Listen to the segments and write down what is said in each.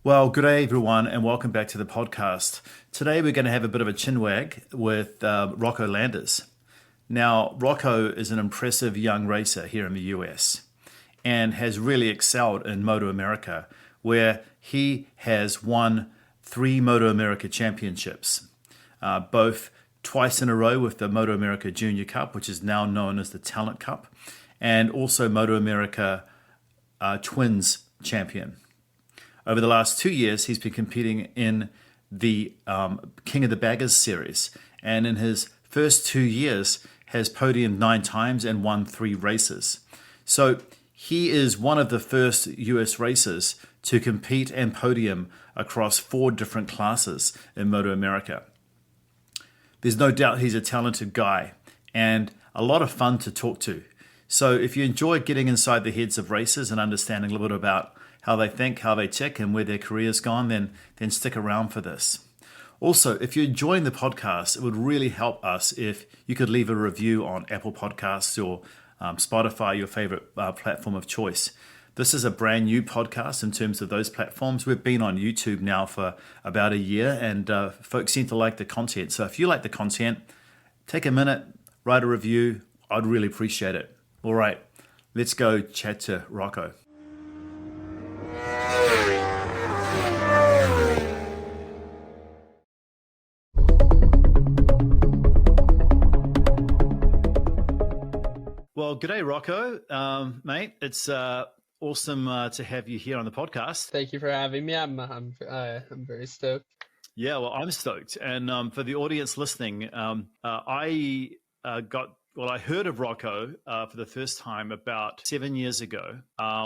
Well, good day, everyone, and welcome back to the podcast. Today, we're going to have a bit of a chinwag with Rocco Landers. Now, Rocco is an impressive young racer here in the US and has really excelled in MotoAmerica, where he has won three MotoAmerica championships, both twice in a row with the MotoAmerica Junior Cup, which is now known as the Talent Cup, and also MotoAmerica Twins Champion. Over the last 2 years, he's been competing in the King of the Baggers series, and in his first 2 years has podiumed 9 times and won 3 races. So he is one of the first US racers to compete and podium across 4 different classes in MotoAmerica. There's no doubt he's a talented guy and a lot of fun to talk to. So if you enjoy getting inside the heads of racers and understanding a little bit about how they think, how they tick, and where their career's gone, then stick around for this. Also, if you're enjoying the podcast, it would really help us if you could leave a review on Apple Podcasts or Spotify, your favorite platform of choice. This is a brand new podcast in terms of those platforms. We've been on YouTube now for about a year, and folks seem to like the content. So if you like the content, take a minute, write a review. I'd really appreciate it. All right, let's go chat to Rocco. Well, g'day, Rocco, mate. It's awesome to have you here on the podcast. Thank you for having me. I'm very stoked. Yeah, well, I'm stoked. And for the audience listening, I heard of Rocco for the first time about 7 years ago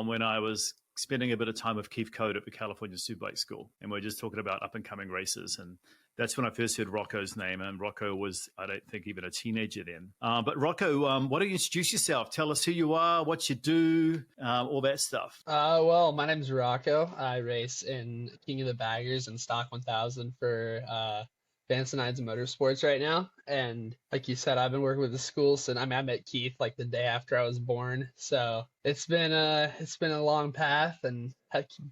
when I was spending a bit of time with Keith Code at the California Superbike School, and we are just talking about up and coming races. And that's when I first heard Rocco's name, and Rocco was, I don't think, even a teenager then. But Rocco, why don't you introduce yourself? Tell us who you are, what you do, all that stuff. Well, my name's Rocco. I race in King of the Baggers and Stock 1000 for Vance and Motorsports right now. And like you said, I've been working with the school since I met Keith like the day after I was born. So it's been a long path, and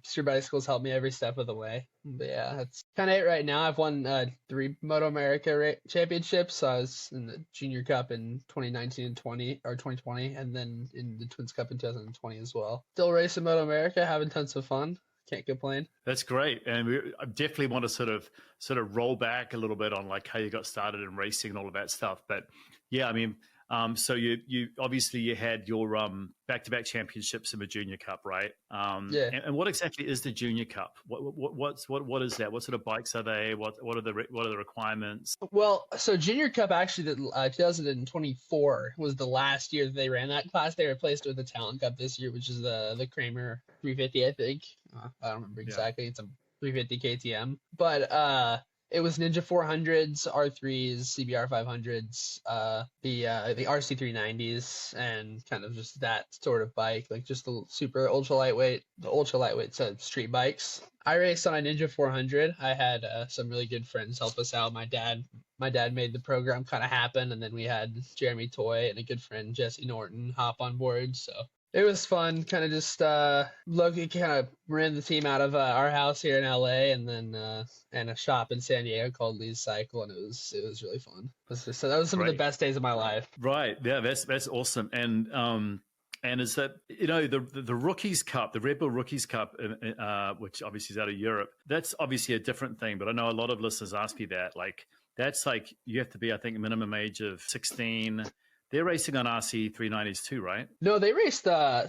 Superbike School's helped me every step of the way. But yeah, that's kind of it right now. I've won 3 MotoAmerica championships. So I was in the Junior Cup in 2019 and 2020, and then in the Twins Cup in 2020 as well. Still racing MotoAmerica, having tons of fun. Can't complain. That's great, and I definitely want to sort of roll back a little bit on like how you got started in racing and all of that stuff. But yeah, I mean, so you obviously you had your back-to-back championships in the Junior Cup, right? Yeah. And what exactly is the Junior Cup? What is that? What sort of bikes are they? What are the requirements? Well, so Junior Cup actually, 2024 was the last year that they ran that class. They replaced it with the Talent Cup this year, which is the Kramer 350, I think. I don't remember exactly. Yeah. It's a 350 KTM, but it was Ninja 400s, R3s, CBR 500s, the RC 390s, and kind of just that sort of bike, like just the super ultra lightweight, street bikes. I raced on a Ninja 400. I had some really good friends help us out. My dad made the program kind of happen, and then we had Jeremy Toy and a good friend Jesse Norton hop on board. So it was fun. Kind of just Loki kind of ran the team out of our house here in LA, and then and a shop in San Diego called Lee's Cycle, and it was really fun. So that was some of the best days of my life. Right. Yeah, that's awesome. And is that, the Rookies Cup, the Red Bull Rookies Cup, which obviously is out of Europe, that's obviously a different thing. But I know a lot of listeners ask me that. Like, that's like, you have to be, I think, minimum age of 16. They're racing on RC 390s too, right? No, they raced I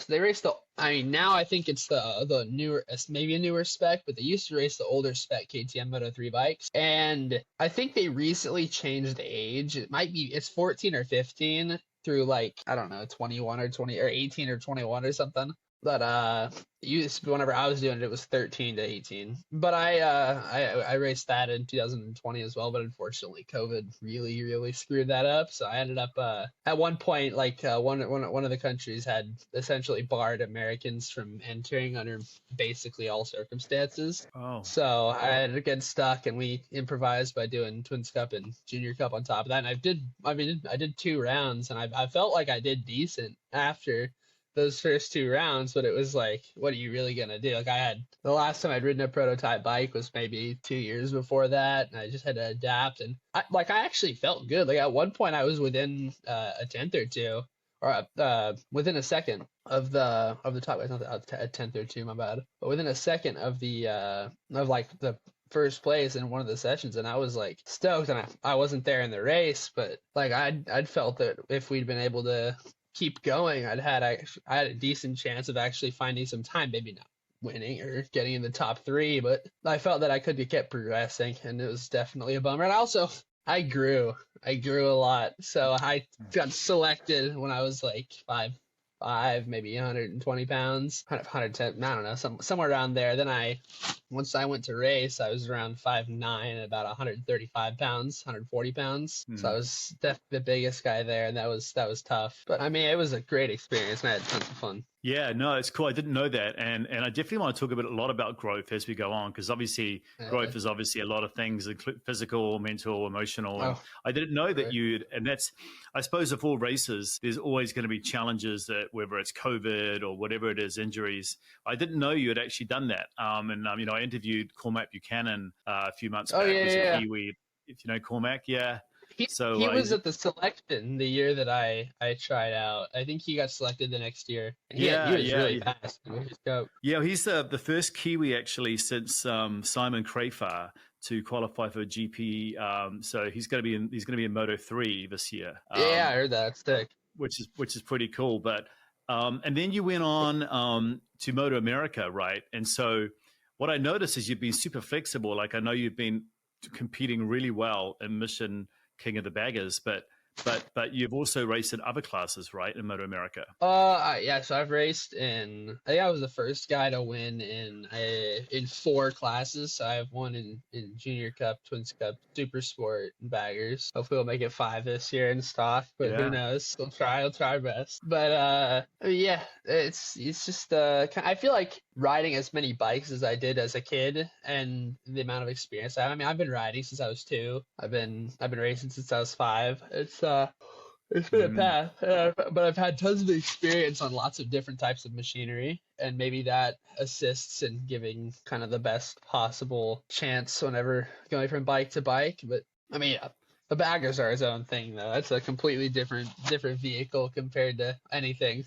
mean, now I think it's the newer, maybe a newer spec, but they used to race the older spec KTM Moto 3 bikes. And I think they recently changed the age. It's 14 or 15 through like, I don't know, 21 or 20 or 18 or 21 or something. But whenever I was doing it, it was 13 to 18. But I raced that in 2020 as well. But unfortunately, COVID really, really screwed that up. So I ended up at one point, like one of the countries had essentially barred Americans from entering under basically all circumstances. Oh. So I had to get stuck, and we improvised by doing Twins Cup and Junior Cup on top of that. And I did 2 rounds, and I felt like I did decent after. those first 2 rounds, but it was like, what are you really gonna do? Like, the last time I'd ridden a prototype bike was maybe 2 years before that, and I just had to adapt. And I actually felt good. Like at one point, I was within a tenth or two, or within a second of the top. It's not a tenth or two, my bad, but within a second of the first place in one of the sessions, and I was like stoked. And I wasn't there in the race, but like I'd felt that if we'd been able to keep going, I had a decent chance of actually finding some time, maybe not winning or getting in the top 3, but I felt that I could have kept progressing, and it was definitely a bummer. And also, I grew a lot, so I got selected when I was like 5'5", maybe 120 pounds, 110, I don't know, somewhere around there. Then once I went to race, I was around 5'9", about 135 pounds, 140 pounds. So I was definitely the biggest guy there, and that was tough. But I mean, it was a great experience, and I had tons of fun. Yeah, no, it's cool. I didn't know that, and I definitely want to talk a lot about growth as we go on, because obviously growth is obviously a lot of things, physical, mental, emotional. And I didn't know that and that's, I suppose, of all races, there's always going to be challenges, that whether it's COVID or whatever it is, injuries. I didn't know you had actually done that. And I interviewed Cormac Buchanan a few months back. Yeah. Kiwi, if you know Cormac, yeah. He was at the selection the year that I tried out. I think he got selected the next year. And he was really fast. Yeah, he's the first Kiwi actually since Simon Crafar to qualify for GP. So he's going to be in Moto 3 this year. I heard that. It's sick. Which is pretty cool. But and then you went on to MotoAmerica, right? And so what I noticed is you've been super flexible. Like I know you've been competing really well in Mission King of the Baggers, but you've also raced in other classes, right, in MotoAmerica? Yeah. So I've raced in. I think I was the first guy to win in 4 classes. So I have won in Junior Cup, Twins Cup, Super Sport, and Baggers. Hopefully we'll make it 5 this year in stock, but who knows? We'll try our best. But yeah, it's just I feel like riding as many bikes as I did as a kid, and the amount of experience I have. I mean, I've been riding since I was 2. I've been racing since I was 5. It's been a path, but I've had tons of experience on lots of different types of machinery, and maybe that assists in giving kind of the best possible chance whenever going from bike to bike. But I mean, the baggers are its own thing, though. That's a completely different vehicle compared to anything.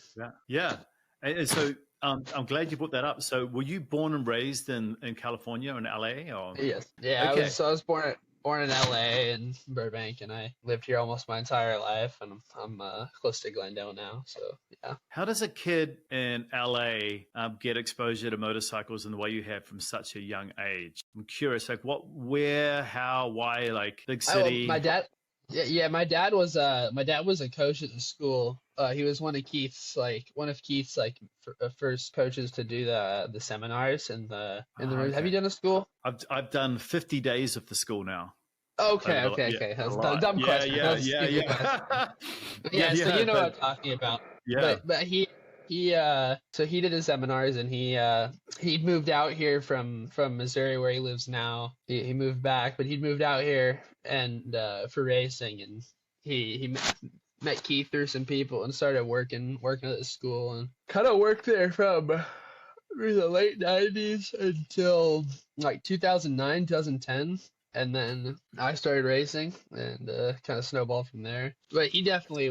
Yeah. And so I'm glad you brought that up. So were you born and raised in California, in LA? Or? Yes. Yeah, okay. I was born in LA and Burbank, and I lived here almost my entire life, and I'm close to Glendale now, so yeah. How does a kid in LA get exposure to motorcycles in the way you have from such a young age? I'm curious, like where, how, why, like big city? My dad was a coach at the school. He was one of Keith's first coaches to do the seminars in the room. Okay. Have you done a school? I've done 50 days of the school now. Okay. That's a dumb question. Yeah. So you know what I'm talking about. Yeah. But he did his seminars, and he moved out here from Missouri, where he lives now. He moved back, but he'd moved out here and for racing, and he met Keith through some people and started working at the school, and kind of worked there from the late 90s until like 2009, 2010. And then I started racing, and kind of snowballed from there. But he got me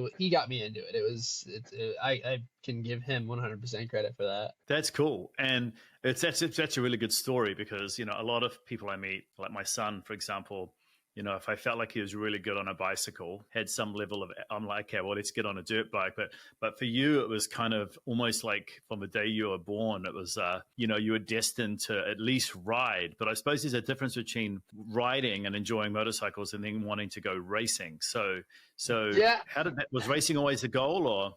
into it. I can give him 100% credit for that. That's cool. And that's a really good story, because, a lot of people I meet, like my son, for example, if I felt like he was really good on a bicycle, had some level of, I'm like, okay, well, let's get on a dirt bike. But for you, it was kind of almost like from the day you were born, it was, you were destined to at least ride. But I suppose there's a difference between riding and enjoying motorcycles and then wanting to go racing. So yeah. Was racing always the goal, or?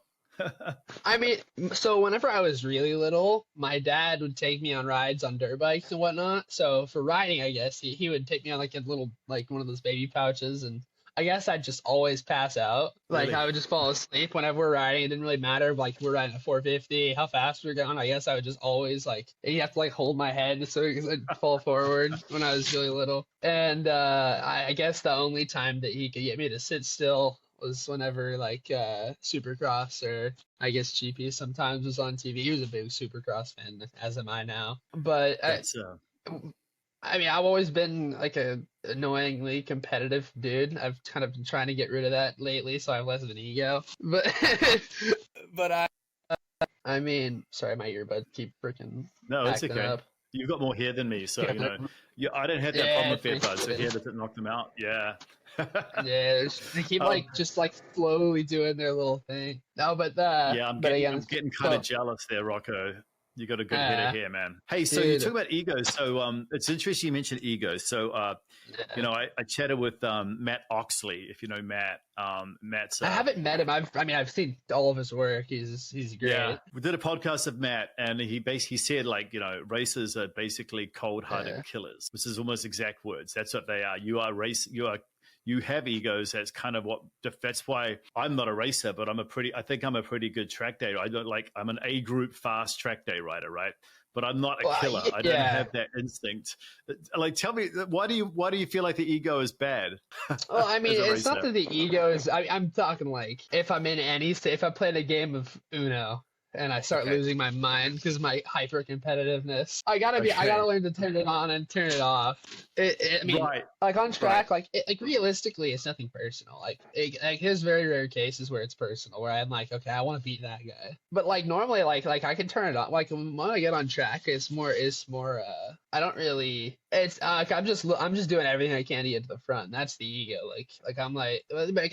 I mean, so whenever I was really little, my dad would take me on rides on dirt bikes and whatnot. So for riding, I guess he would take me on like a little, like one of those baby pouches, and I guess I'd just always pass out. Like really? I would just fall asleep whenever we're riding. It didn't really matter if like we're riding a 450, how fast we're going. I guess I would just always you have to like hold my head so I'd fall forward when I was really little. And I guess the only time that he could get me to sit still was whenever like Supercross or I guess GP sometimes was on TV. He was a big Supercross fan, as am I now. But That's I mean, I've always been like a annoyingly competitive dude. I've kind of been trying to get rid of that lately, so I have less of an ego. But but I mean, sorry, my earbuds keep freaking no, it's acting okay. up. You've got more hair than me, so Yeah, I don't have that problem yeah, with earbuds. So freaking. hair doesn't knock them out. Yeah. Yeah, they keep um, like just like slowly doing their little thing. No, yeah, but again, I'm getting kind of so jealous there, Rocco. You got a good head of hair, man. Hey, so you talk dude, about egos. So it's interesting you mentioned egos. So yeah. I chatted with Matt Oxley, if you know Matt. Matt's I haven't met him. I mean, I've seen all of his work. He's yeah. great. We did a podcast of Matt, and he basically said, like, racers are basically cold-hearted Yeah. killers, which is almost exact words. That's what they are. You have egos. That's kind of that's why I'm not a racer, but I think I'm a pretty good track day. I'm an A group fast track day rider, right? But I'm not a Well, killer. I don't yeah. have that instinct. Like, tell me, why do you feel like the ego is bad Well, I as mean, a it's not racer? that the ego is. I'm talking like if I'm in any state, if I play a game of Uno and I start Okay. losing my mind because my hyper competitiveness, I gotta Okay. learn to turn it on and turn it off. I mean, Right. like on Right. track, like realistically, it's nothing personal. Like there's very rare cases where it's personal, where I'm like, okay, I want to beat that guy. But like normally, like I can turn it on. Like when I get on track, it's more. I don't really. It's I'm just doing everything I can to get to the front. That's the ego. Like I'm like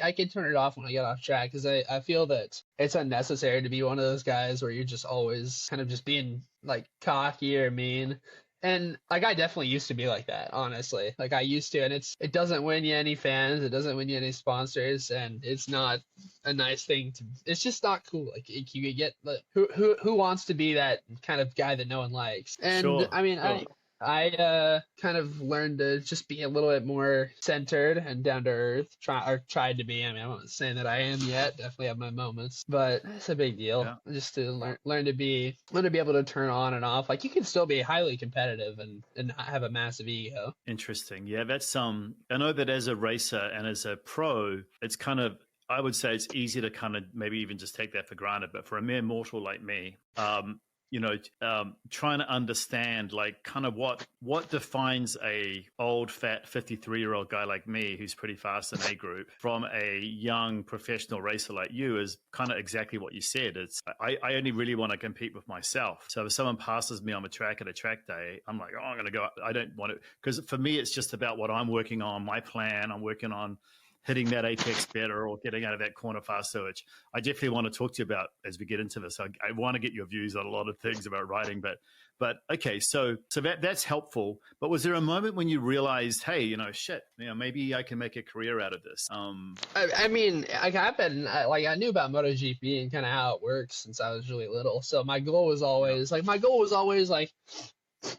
I can turn it off when I get off track because I feel that it's unnecessary to be one of those guys where you're just always kind of just being like cocky or mean. And like I definitely used to be like that, honestly. Like I used to, and it doesn't win you any fans, it doesn't win you any sponsors, and it's not a nice thing to. It's just not cool. Like you could get like, who wants to be that kind of guy that no one likes? And Sure. I mean, Sure. I kind of learned to just be a little bit more centered and down to earth. Tried to be. I mean, I'm not saying that I am yet. Definitely have my moments, but it's a big deal. Yeah. Just to learn to be able to turn on and off. Like you can still be highly competitive and have a massive ego. Interesting. Yeah, that's I know that as a racer and as a pro, it's kind of I would say it's easy to kind of maybe even just take that for granted. But for a mere mortal like me, trying to understand like kind of what defines a old fat 53-year-old guy like me who's pretty fast in A group from a young professional racer like you is kind of exactly what you said. It's I only really want to compete with myself. So if someone passes me on the track at a track day, I'm like, oh, I'm going to go. I don't want to, because for me it's just about what I'm working on, my plan. I'm working on hitting that apex better or getting out of that corner faster, which I definitely want to talk to you about as we get into this. I want to get your views on a lot of things about writing, but okay, so that's helpful. But was there a moment when you realized, hey, shit, maybe I can make a career out of this? I mean, like I've been like I knew about MotoGP and kind of how it works since I was really little. So my goal was always like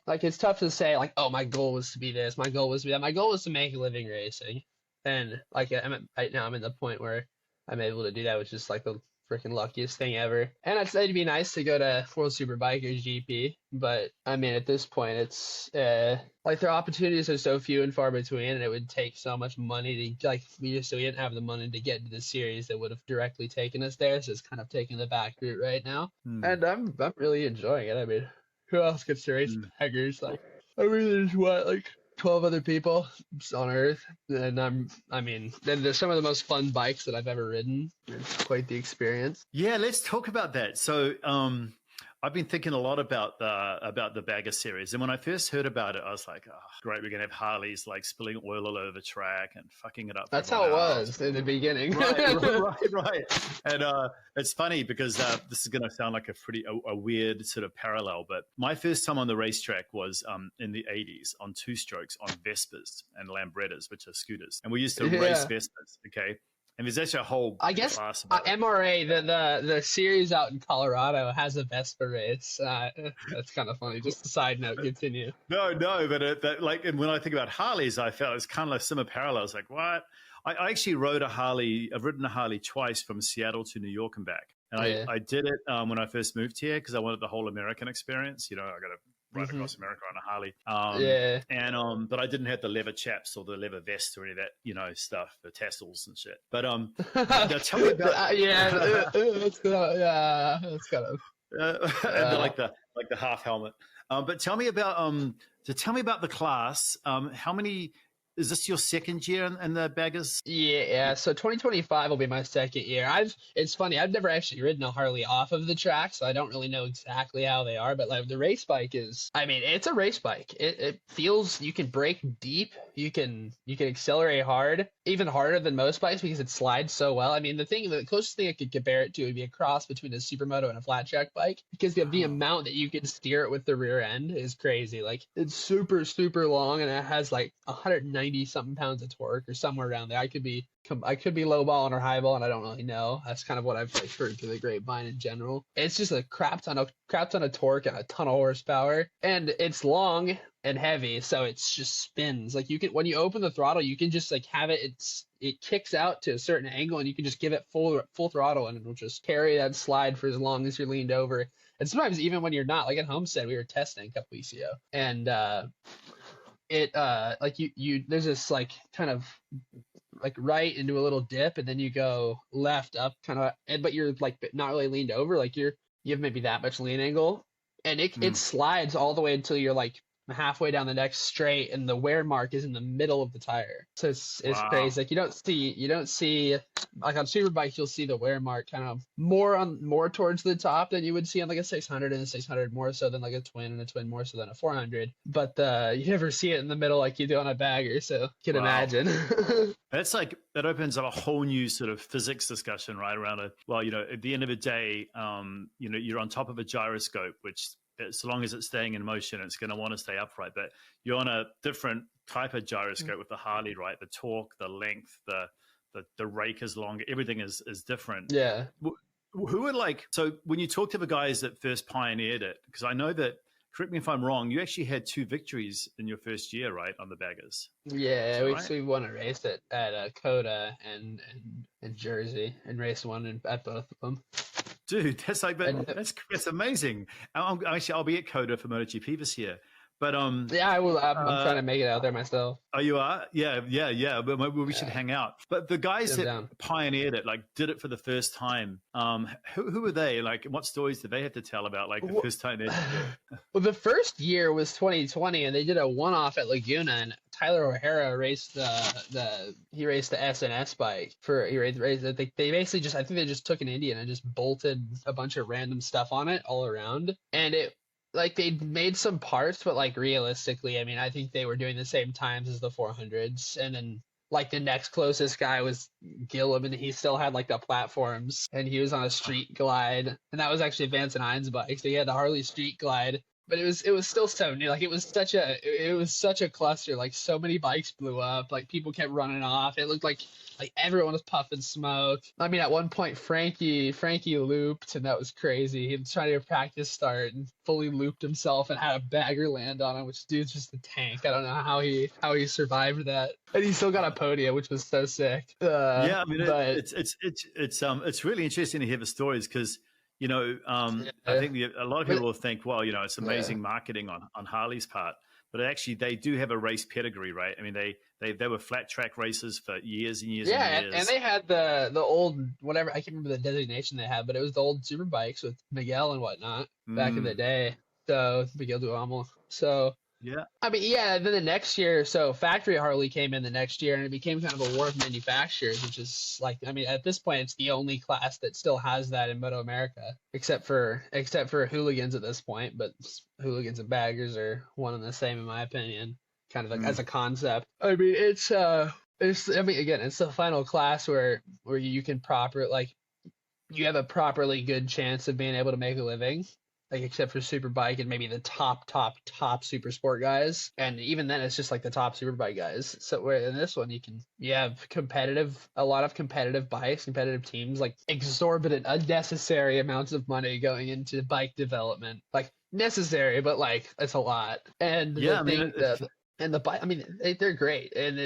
it's tough to say like, oh, my goal was to be this, my goal was to be that, my goal was to make a living racing. And like right now, I'm in the point where I'm able to do that, which is like the freaking luckiest thing ever. And I'd say it'd be nice to go to World Superbikers GP, but I mean, at this point, it's like their opportunities are so few and far between, and it would take so much money to like we didn't have the money to get into the series that would have directly taken us there. So it's kind of taking the back route right now, and I'm really enjoying it. I mean, who else gets to race baggers? Like I mean, there's what like 12 other people on Earth, and I mean, they're some of the most fun bikes that I've ever ridden. It's quite the experience. Yeah, let's talk about that. So, I've been thinking a lot about the Bagger series, and when I first heard about it, I was like, "Oh, great! We're gonna have Harleys like spilling oil all over the track and fucking it up." That's how it was in the beginning. Right. And it's funny because this is going to sound like a weird sort of parallel, but my first time on the racetrack was in the 80s on two strokes on Vespas and Lambrettas, which are scooters, and we used to race Vespas. Okay. And there's actually a whole I guess class about it. MRA, the series out in Colorado has a Vespa race. That's kind of funny. Just a side note. Continue. No, but and when I think about Harleys, I felt it's kind of like similar parallels. Like what? I actually rode a Harley. I've ridden a Harley twice from Seattle to New York and back. And I did it when I first moved here because I wanted the whole American experience. I got to ride across America on a Harley. Yeah. And but I didn't have the leather chaps or the leather vest or any of that, stuff, the tassels and shit. But now tell me about That's kind of and the half helmet. But tell me about the class. How many? Is this your second year in the baggers? Yeah. So 2025 will be my second year. It's funny, I've never actually ridden a Harley off of the track, so I don't really know exactly how they are. But like the race bike it's a race bike. It feels, you can brake deep, you can accelerate hard, even harder than most bikes because it slides so well. I mean, the closest thing I could compare it to would be a cross between a supermoto and a flat track bike, because the amount that you can steer it with the rear end is crazy. Like it's super, super long, and it has like 190 something pounds of torque or somewhere around there. I could be lowballing or highballing. I don't really know. That's kind of what I've like heard through the grapevine in general. It's just a crap ton of torque and a ton of horsepower, and it's long and heavy, so it's just spins. Like you can, when you open the throttle, you can just like have it kicks out to a certain angle, and you can just give it full throttle, and it'll just carry that slide for as long as you're leaned over. And sometimes even when you're not, like at Homestead, we were testing a couple weeks ago, and it like you there's this like kind of like right into a little dip, and then you go left up kind of, but you're like not really leaned over, like you have maybe that much lean angle, and it slides all the way until you're like halfway down the next straight, and the wear mark is in the middle of the tire. So it's crazy. Like you don't see like on super bikes, you'll see the wear mark kind of more towards the top than you would see on like a 600, and a 600 more so than like a twin, and a twin more so than a 400. But you never see it in the middle like you do on a bagger. So you can imagine. That opens up a whole new sort of physics discussion, right? Around at the end of the day, you're on top of a gyroscope, which, so long as it's staying in motion, it's going to want to stay upright. But you're on a different type of gyroscope with the Harley, right? The torque, the length, the rake is longer. Everything is different. Yeah. Who would so when you talk to the guys that first pioneered it, because I know that, correct me if I'm wrong, you actually had 2 victories in your first year, right, on the baggers? Yeah, we won a race at Coda and Jersey, and race 1 at both of them. Dude, that's amazing. I'll be at Coda for MotoGP this year. But yeah, I will. I'm trying to make it out there myself. Oh, you are? Yeah. But maybe we should hang out. But the guys that pioneered it, like did it for the first time. Who were they? Like, what stories did they have to tell about like the first time they did it? Well, the first year was 2020, and they did a one-off at Laguna, and Tyler O'Hara raced the SNS bike they basically just, I think they just took an Indian and just bolted a bunch of random stuff on it all around, and it. Like they made some parts, but like realistically, I mean, I think they were doing the same times as the 400s. And then like the next closest guy was Gillum, and he still had like the platforms, and he was on a street glide, and that was actually Vance and Hines' bike. So he had the Harley street glide, but it was still so new. Like it was such a cluster. Like so many bikes blew up. Like people kept running off. It looked like everyone was puffing smoke. I mean, at one point Frankie looped, and that was crazy. He was trying to practice start and fully looped himself and had a bagger land on him, which dude's just a tank. I don't know how he survived that, and he still got a podium, which was so sick. Yeah, I mean, it's really interesting to hear the stories, because I think a lot of people will think, well, it's amazing marketing on Harley's part, but actually they do have a race pedigree, right? I mean, they were flat track races for years and years and years. And they had the old, whatever, I can't remember the designation they had, but it was the old super bikes with Miguel and whatnot back in the day. So Miguel Duhamel. So yeah, I mean, yeah. Then the next year, so factory Harley came in the next year, and it became kind of a war of manufacturers, which is like, I mean, at this point, it's the only class that still has that in MotoAmerica, except for hooligans at this point. But hooligans and baggers are one and the same, in my opinion, kind of like as a concept. I mean, it's again, it's the final class where you can you have a properly good chance of being able to make a living. Like, except for Superbike and maybe the top super sport guys. And even then, it's just like the top Superbike guys. So where in this one, you have a lot of competitive bikes, competitive teams, like exorbitant, unnecessary amounts of money going into bike development. Like necessary, but like it's a lot. And the bike, I mean, they're great. And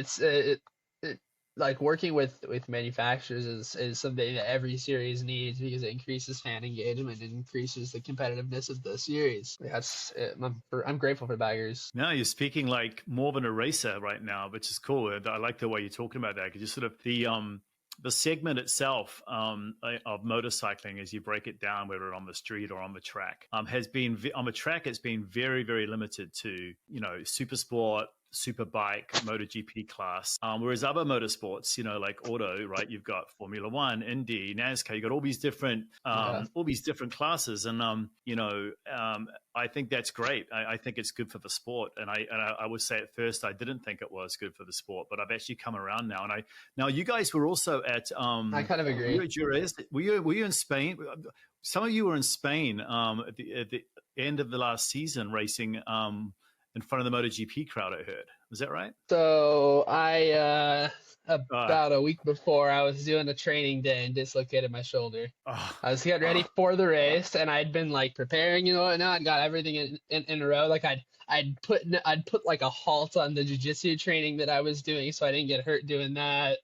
like working with manufacturers is something that every series needs because it increases fan engagement and increases the competitiveness of the series. That's it. I'm grateful for baggers. No, you're speaking like more than a racer right now, which is cool. I like the way you're talking about that, because you sort of the segment itself of motorcycling, as you break it down, whether on the street or on the track, has been on the track. It's been very, very limited to super sport, superbike, MotoGP class. Whereas other motorsports, like auto, right? You've got Formula One, Indy, NASCAR. You've got all these different classes, and I think that's great. I think it's good for the sport, and I would say at first I didn't think it was good for the sport, but I've actually come around now. And now you guys were also at. I kind of agree. Were you in Spain? Some of you were in Spain at the end of the last season racing. In front of the MotoGP crowd, I heard. Was that right? So I about a week before, I was doing a training day and dislocated my shoulder. I was getting ready for the race, and I'd been like preparing, I'd got everything in a row. Like I'd put like a halt on the jiu-jitsu training that I was doing, so I didn't get hurt doing that.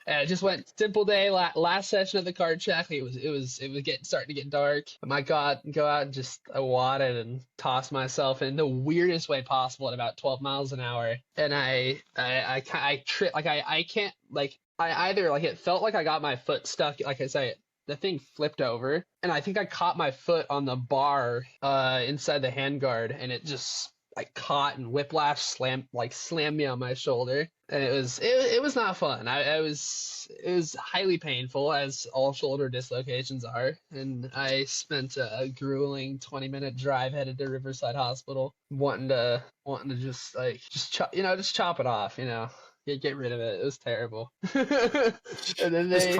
And it just went simple day. Last session of the card check, it was starting to get dark. I go out and just I wadded and tossed myself in the weirdest way possible at about 12 miles an hour. And I tripped, like I can't, like I either, like, it felt like I got my foot stuck, like I say, the thing flipped over, and I think I caught my foot on the bar inside the handguard, and it just like caught and whiplash slammed me on my shoulder. And it was not fun. It was highly painful, as all shoulder dislocations are. And I spent a grueling 20-minute drive headed to Riverside Hospital, wanting to just chop it off, get rid of it. It was terrible. And then they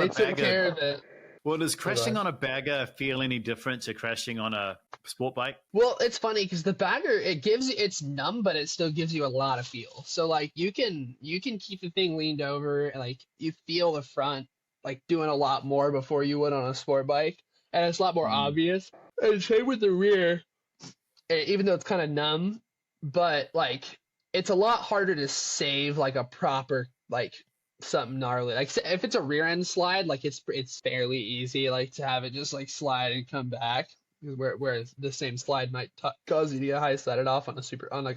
took care of it. Well, does crashing on a bagger feel any different to crashing on a sport bike? Well, it's funny because the bagger, it's numb, but it still gives you a lot of feel. So like you can keep the thing leaned over, and like you feel the front like doing a lot more before you would on a sport bike, and it's a lot more obvious. And same with the rear, even though it's kind of numb, but like it's a lot harder to save like a proper like something gnarly. Like if it's a rear end slide, like it's fairly easy, like to have it just like slide and come back. Whereas the same slide might cause you to get high sided off on like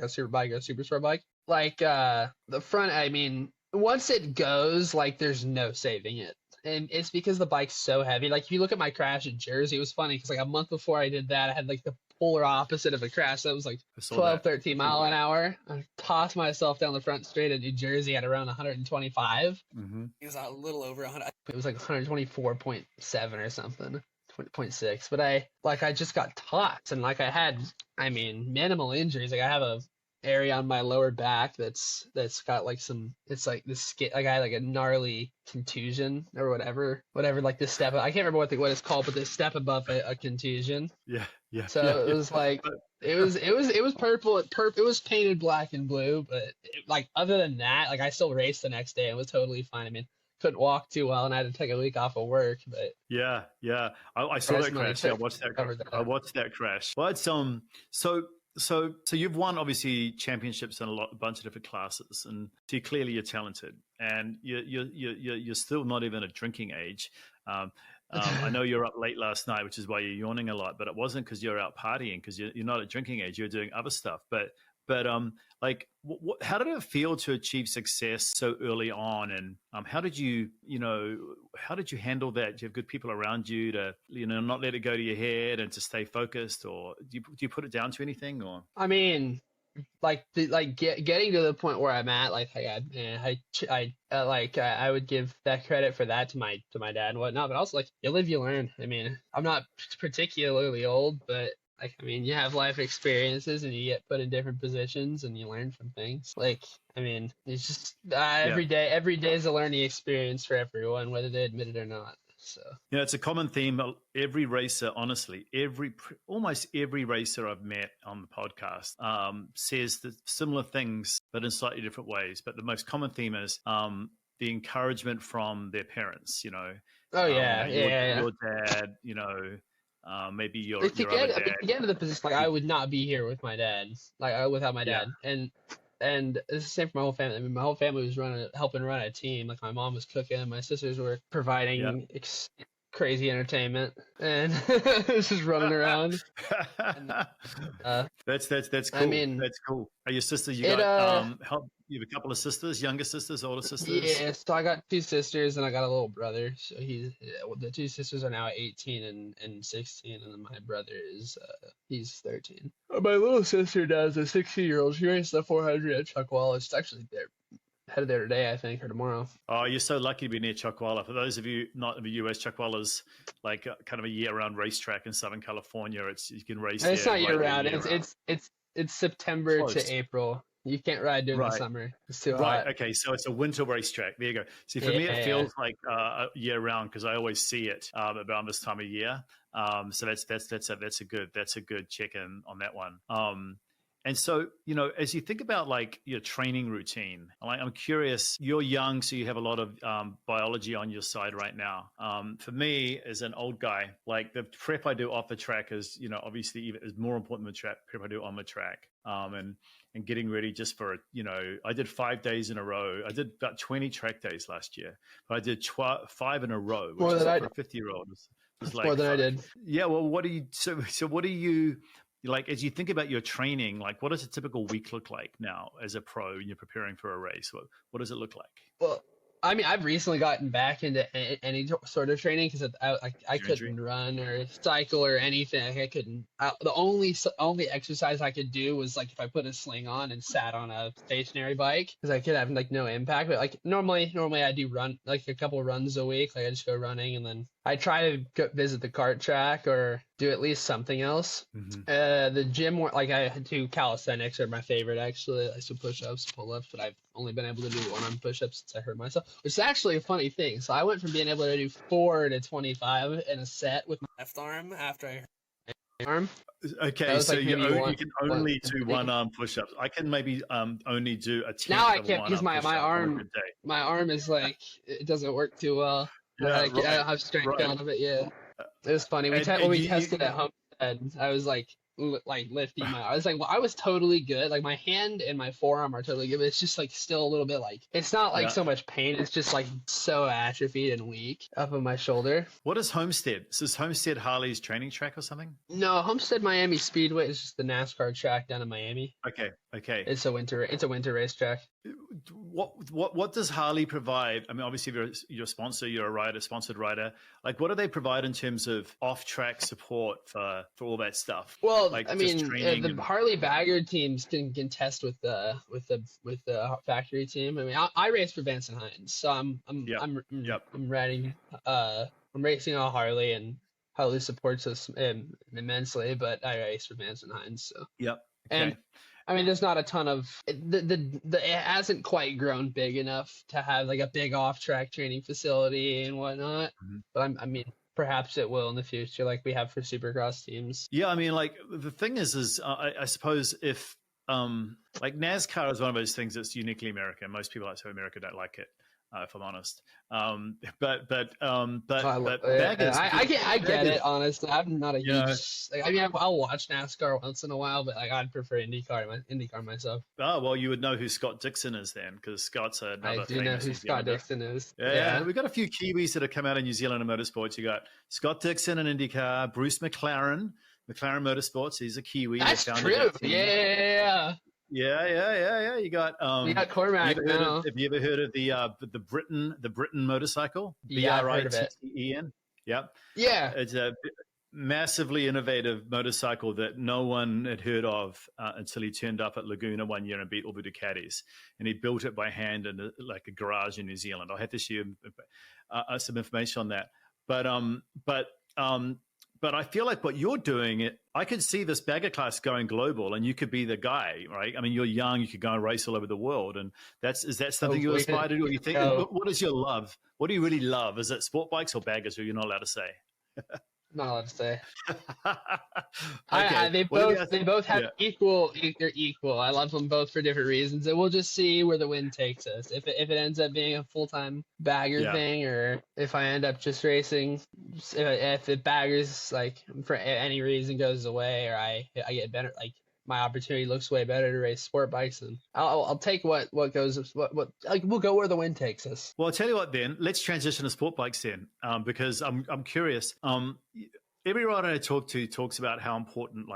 a super bike or a super sport bike. Like the front, I mean, once it goes, like there's no saving it. And it's because the bike's so heavy. Like if you look at my crash in Jersey, it was funny because like a month before I did that, I had like the polar opposite of a crash. That was like 12, 13 mile an hour. I tossed myself down the front straight at New Jersey at around 125. Mm-hmm. It was a little over 100. It was like 124.7 or something. 0.6, but I just got tossed, and like I had, I mean, minimal injuries. Like I have a area on my lower back that's got like it's like this skin, like I had like a gnarly contusion or whatever, like this step, I can't remember what it's called, but this step above a contusion. Yeah. So it was like it was purple. It was painted black and blue, but like other than that, like I still raced the next day and was totally fine. I mean, couldn't walk too well, and I had to take a week off of work. But yeah, I saw that crash. I watched that crash. Well, it's so you've won obviously championships in a bunch of different classes, and so clearly you're talented, and you're still not even at drinking age. I know you're up late last night, which is why you're yawning a lot, but it wasn't because you're out partying, because you're not at drinking age. You're doing other stuff, but like, how did it feel to achieve success so early on? And how did you handle that? Do you have good people around you to, not let it go to your head and to stay focused, or do you put it down to anything? Or I mean, getting to the point where I'm at, I would give that credit for that to my dad and whatnot, but also like you live, you learn. I mean, I'm not particularly old, but like, I mean, you have life experiences and you get put in different positions and you learn from things. Like, I mean, it's just every day is a learning experience for everyone, whether they admit it or not. So it's a common theme. Every racer, honestly, almost every racer I've met on the podcast says the similar things, but in slightly different ways. But the most common theme is the encouragement from their parents. Your dad, maybe your other dad. To get into the position, like I would not be here with my dad, without my dad. And And it's the same for my whole family. I mean, my whole family was helping run a team. Like my mom was cooking, my sisters were Yeah. providing crazy entertainment, and just running around. And That's I cool. mean, That's cool. Are your sisters? You it got help? You have a couple of sisters, younger sisters, older sisters. yeah. So I got two sisters, and I got a little brother. So the two sisters are now 18 and 16, and then my brother is he's 13. My little sister does a 16-year-old. She raced the 400 at Chuckwalla. She's actually there, headed there today, I think, or tomorrow. Oh, you're so lucky to be near Chuckwalla. For those of you not in the US, Chuckwalla's like kind of a year-round racetrack in Southern California. You can race And it's there not year-round. year-round. It's September Close. to April. You can't ride during the Right. summer. It's too Right. hot. Okay. So it's a winter racetrack. There you go. See, for me, it Yeah. feels like year round because I always see it around this time of year. So that's a good check in on that one. And so, as you think about like your training routine, I'm curious, you're young, so you have a lot of biology on your side right now. For me, as an old guy, like the prep I do off the track is, obviously even is more important than the prep I do on the track. And getting ready just for, I did 5 days in a row. I did about 20 track days last year, but I did 5 in a row, which is for a 50-year-old. That's more than I did. Yeah. Well, so what do you, like, as you think about your training, like what does a typical week look like now as a pro and you're preparing for a race? What does it look like? Well, I mean, I've recently gotten back into any sort of training because I couldn't run or cycle or anything. Like, I couldn't. The only exercise I could do was like if I put a sling on and sat on a stationary bike because I could have like no impact. But like normally I do run like a couple runs a week. Like I just go running and then I try to go visit the kart track or do at least something else. Mm-hmm. The gym, like I do calisthenics are my favorite actually. I do push-ups, pull-ups, but I've only been able to do one-arm push-ups since I hurt myself, which is actually a funny thing. So I went from being able to do 4 to 25 in a set with my left arm after I hurt my arm. Okay, so like you can only do one-arm push-ups. I can maybe only do a 10th now I of can't because my arm is like it doesn't work too well. Yeah, I don't have strength out of it. Yeah, it was funny. When we tested at Homestead, I was like lifting I was like, well, I was totally good. Like my hand and my forearm are totally good, but it's just like still a little bit like it's not like so much pain. It's just like so atrophied and weak up on my shoulder. What is Homestead? Is Homestead Harley's training track or something? No, Homestead Miami Speedway is just the NASCAR track down in Miami. Okay. It's a winter racetrack. What does Harley provide? I mean, obviously you're a sponsor, you're a rider, sponsored rider. Like, what do they provide in terms of off-track support for all that stuff? Well, like, I mean, the Harley bagger teams can test with the factory team. I mean, I race for Vance and Hines, so I'm riding. I'm racing on Harley, and Harley supports us immensely. But I race for Vance and Hines, so okay. And I mean, there's not a ton of it hasn't quite grown big enough to have like a big off-track training facility and whatnot. Mm-hmm. But I mean, perhaps it will in the future, like we have for Supercross teams. Yeah, I mean, like the thing is I suppose if like NASCAR is one of those things that's uniquely American. Most people outside America don't like it. If I'm honest, but baggers, I get it. Honestly, I'm not a huge. I mean, I'll watch NASCAR once in a while, but like I'd prefer IndyCar myself. Oh well, you would know who Scott Dixon is then, because Scott's another. I do know who Scott Dixon is. Yeah, we got a few Kiwis that have come out of New Zealand in motorsports. You got Scott Dixon in IndyCar, Bruce McLaren Motorsports. He's a Kiwi. That's true. Yeah. Yeah. You got Cormac. Have you ever heard of the Britain motorcycle? Yeah, I've heard of it. BRITTEN. Yep. Yeah. It's a massively innovative motorcycle that no one had heard of until he turned up at Laguna one year and beat all the Ducatis. And he built it by hand in like a garage in New Zealand. I'll have to share some information on that. But I feel like what you're doing, I could see this bagger class going global, and you could be the guy, right? I mean, you're young, you could go and race all over the world, and is that something you aspire to do? Or you think, what is your love? What do you really love? Is it sport bikes or baggers? Or you're not allowed to say? Not allowed to say. Okay. They both have equal. They're equal. I love them both for different reasons, and we'll just see where the wind takes us. If it ends up being a full-time bagger thing, or if I end up just racing, if the baggers like for any reason goes away, or I get better, like my opportunity looks way better to race sport bikes, and I'll take what goes, what like we'll go where the wind takes us. Well, I'll tell you what then, let's transition to sport bikes then, because I'm curious. Every rider I talk to talks about how important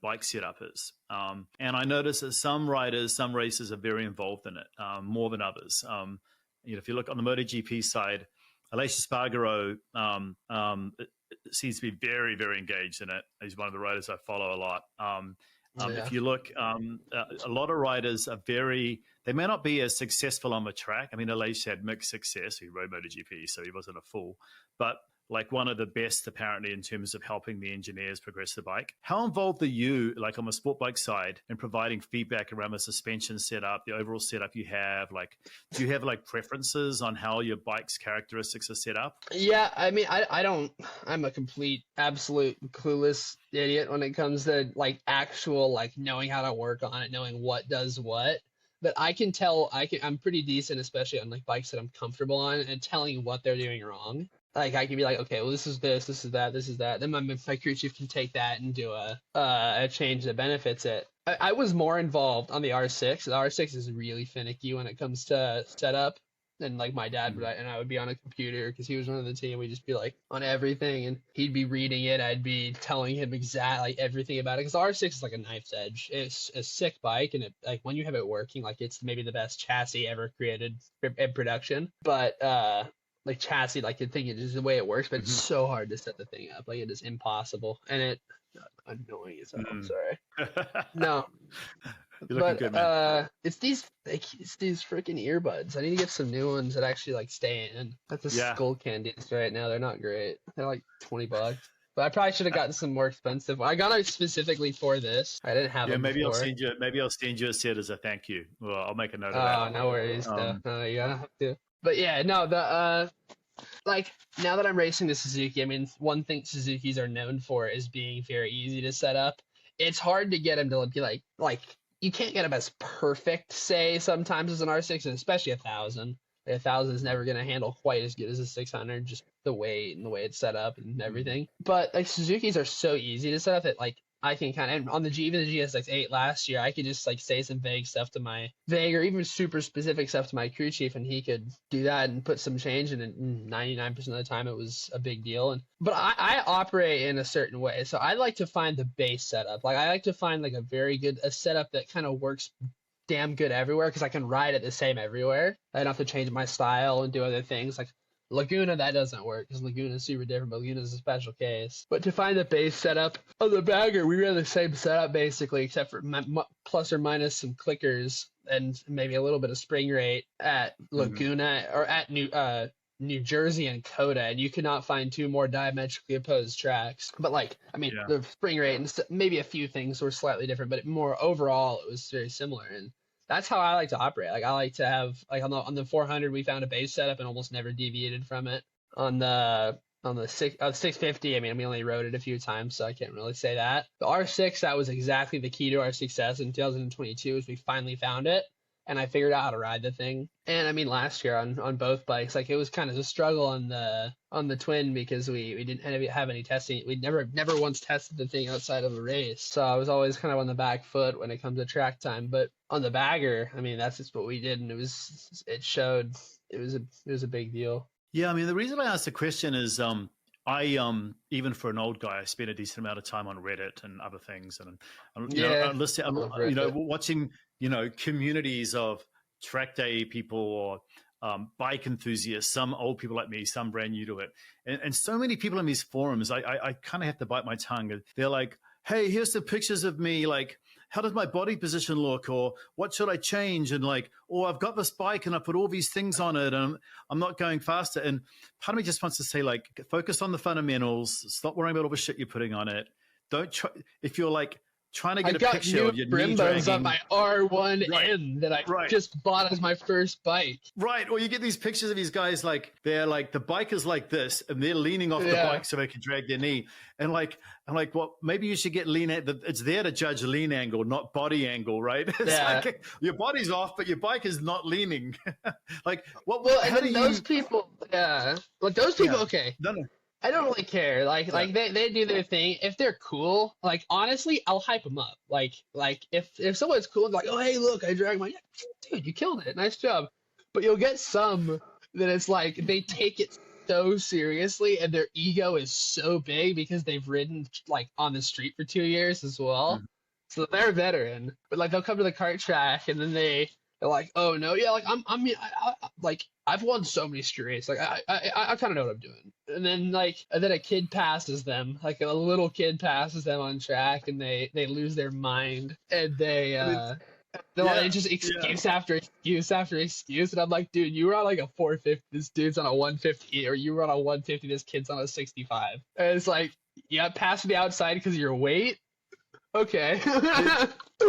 bike setup is. And I notice that some riders, some racers are very involved in it, more than others. If you look on the MotoGP side, Aleix Espargaro seems to be very, very engaged in it. He's one of the riders I follow a lot. If you look, a lot of riders are they may not be as successful on the track. I mean, Aleix had mixed success. He rode MotoGP, so he wasn't a fool. But like one of the best, apparently, in terms of helping the engineers progress the bike. How involved are you, like on the sport bike side, in providing feedback around the suspension setup, the overall setup you have? Like, do you have like preferences on how your bike's characteristics are set up? Yeah, I mean, I don't. I'm a complete, absolute clueless idiot when it comes to like actual like knowing how to work on it, knowing what does what. But I can tell. I'm pretty decent, especially on like bikes that I'm comfortable on, and telling what they're doing wrong. Like I can be like, okay, well this is this is that, this is that. Then my crew chief can take that and do a change that benefits it. I was more involved on the R6. The R6 is really finicky when it comes to setup. And like my dad and I would be on a computer because he was one of the team. We'd just be like on everything, and he'd be reading it. I'd be telling him exactly everything about it because the R6 is like a knife's edge. It's a sick bike, and it like when you have it working, like it's maybe the best chassis ever created in production. But like chassis, like the thing is the way it works, but it's so hard to set the thing up. Like it is impossible, and it annoying as hell. I'm sorry. No. You're looking good, man. It's these freaking earbuds. I need to get some new ones that actually like stay in. That's the Skull Candies right now. They're not great. They're like $20. But I probably should have gotten some more expensive. I got it specifically for this. I didn't have them maybe before. Maybe I'll send you a set as a thank you. Well, I'll make a note of that. Oh, no worries. No, you gotta have to. But yeah, no, like now that I'm racing the Suzuki, I mean, one thing Suzukis are known for is being very easy to set up. It's hard to get them to be like you can't get them as perfect, say, sometimes as an R6, and especially 1000. A 1000 is never going to handle quite as good as a 600, just the weight and the way it's set up and everything. But like Suzukis are so easy to set up that like I can kind of, and on even the GSX-8 last year, I could just like say some vague or even super specific stuff to my crew chief, and he could do that and put some change in it. 99% of the time, it was a big deal. But I operate in a certain way, so I like to find the base setup. Like I like to find like a setup that kind of works damn good everywhere because I can ride it the same everywhere. I don't have to change my style and do other things like. Laguna, that doesn't work because Laguna is super different, but Laguna is a special case. But to find the base setup on the bagger, we ran the same setup basically, except for plus or minus some clickers and maybe a little bit of spring rate at Laguna or at New Jersey and Coda, and you could not find two more diametrically opposed tracks. But like, I mean, the spring rate and maybe a few things were slightly different, but more overall, it was very similar. And that's how I like to operate. Like I like to have like on the 400 we found a base setup and almost never deviated from it. On the 650, I mean we only rode it a few times, so I can't really say that. The R6, that was exactly the key to our success in 2022 is we finally found it and I figured out how to ride the thing. And I mean last year on both bikes, like it was kind of a struggle on the twin because we didn't have any testing. We never once tested the thing outside of a race. So I was always kind of on the back foot when it comes to track time. But on the bagger, I mean that's just what we did, and it showed. It was a big deal. Yeah, I mean the reason I asked the question is I even for an old guy, I spent a decent amount of time on Reddit and other things, and watching communities of track day people or bike enthusiasts, some old people like me, some brand new to it, and so many people in these forums, I kind of have to bite my tongue. They're like, hey, here's the pictures of me, like, how does my body position look, or what should I change, and like, oh, I've got this bike and I put all these things on it and I'm not going faster. And part of me just wants to say, like, focus on the fundamentals, stop worrying about all the shit you're putting on it. Don't try, if you're like trying to get a picture of your knee dragging on my R1N that I just bought as my first bike. Right. Or you get these pictures of these guys, like they're like, the bike is like this and they're leaning off the bike so they can drag their knee. And like, I'm like, well, maybe you should get lean. It's there to judge lean angle, not body angle, right? It's like your body's off, but your bike is not leaning. Like, those people, okay. No. I don't really care. Like they do their thing. If they're cool, like honestly, I'll hype them up. Like if someone's cool, like, oh hey, look, I dragged my, yeah, dude, you killed it, nice job. But you'll get some that it's like they take it so seriously and their ego is so big because they've ridden like on the street for 2 years as well. Mhm. So they're a veteran, but like they'll come to the kart track and then they're like, oh no, yeah, like like I've won so many streets, like I kind of know what I'm doing. And then a kid passes them, like a little kid passes them on track, and they lose their mind, and I mean, they're yeah, like just yeah. excuse after excuse after excuse, and I'm like, dude, you were on like a 450, this dude's on a 150, or you were on a 150, this kid's on a 65, and it's like, yeah, pass me outside because of your weight. Okay.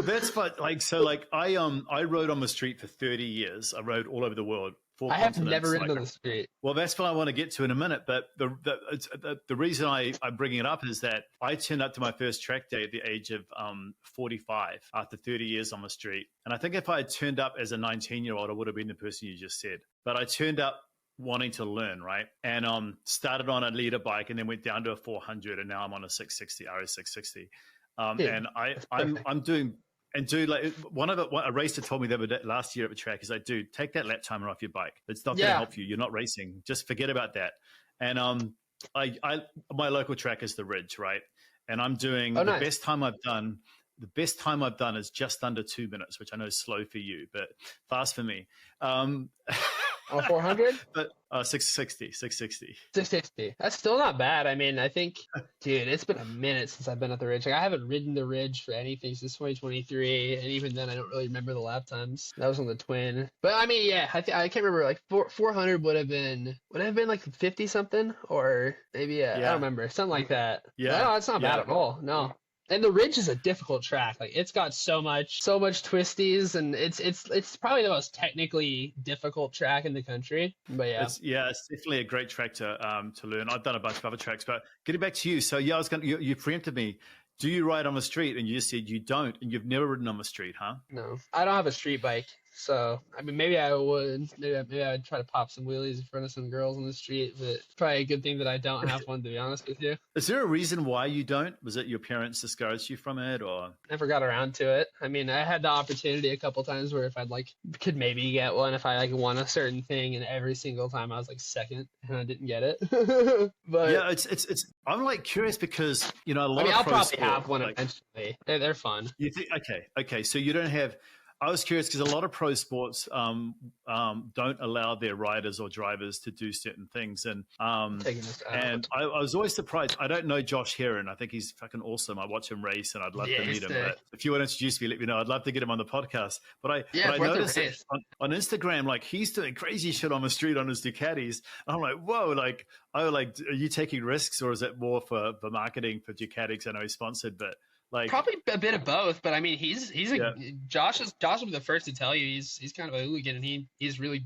That's fun. Like so, like I rode on the street for 30 years. I rode all over the world, four I have continents. never ridden Like, on the street. well, that's what I want to get to in a minute. But the reason I'm bringing it up is that I turned up to my first track day at the age of 45 after 30 years on the street. And I think if I had turned up as a 19-year-old, I would have been the person you just said. But I turned up wanting to learn, right? And started on a leader bike and then went down to a 400, and now I'm on a 660 RS 660. And I'm doing. And dude, like a racer told me the other day, last year at the track, is like, dude, take that lap timer off your bike. It's not going to help you. You're not racing. Just forget about that. And my local track is the Ridge, right? And I'm doing the nice. best time I've done. The best time I've done is just under 2 minutes, which I know is slow for you, but fast for me. On 400? But 660. 660. That's still not bad. I mean, I think, dude, it's been a minute since I've been at the Ridge. Like, I haven't ridden the Ridge for anything since 2023, and even then, I don't really remember the lap times. That was on the Twin. But I mean, yeah, I can't remember. Like 400 would have been like 50 something, or maybe I don't remember, something like that. Yeah, no, it's not bad at all. No. And the Ridge is a difficult track. Like, it's got so much twisties, and it's probably the most technically difficult track in the country. But yeah, it's definitely a great track to learn. I've done a bunch of other tracks, but getting back to you. So yeah, you preempted me. Do you ride on the street? And you just said you don't, and you've never ridden on the street, huh? No, I don't have a street bike. So, I mean, maybe I would. Maybe I'd try to pop some wheelies in front of some girls on the street, but it's probably a good thing that I don't have one, to be honest with you. Is there a reason why you don't? Was it your parents discouraged you from it, or? Never got around to it. I mean, I had the opportunity a couple times where if I'd could maybe get one if I won a certain thing, and every single time I was second and I didn't get it. But yeah, it's. I'm curious because a lot. I'll probably have one eventually. They're fun. You think? Okay. So you don't have. I was curious because a lot of pro sports don't allow their riders or drivers to do certain things, and I was always surprised. I don't know Josh Heron. I think he's fucking awesome. I watch him race, and I'd love to meet him. But if you want to introduce me, let me know. I'd love to get him on the podcast. But I noticed that on Instagram, he's doing crazy shit on the street on his Ducatis. And I'm like, whoa, are you taking risks, or is it more for marketing for Ducatis? I know he's sponsored, but. Probably a bit of both, but I mean, Josh will be the first to tell you he's kind of a hooligan, and he's really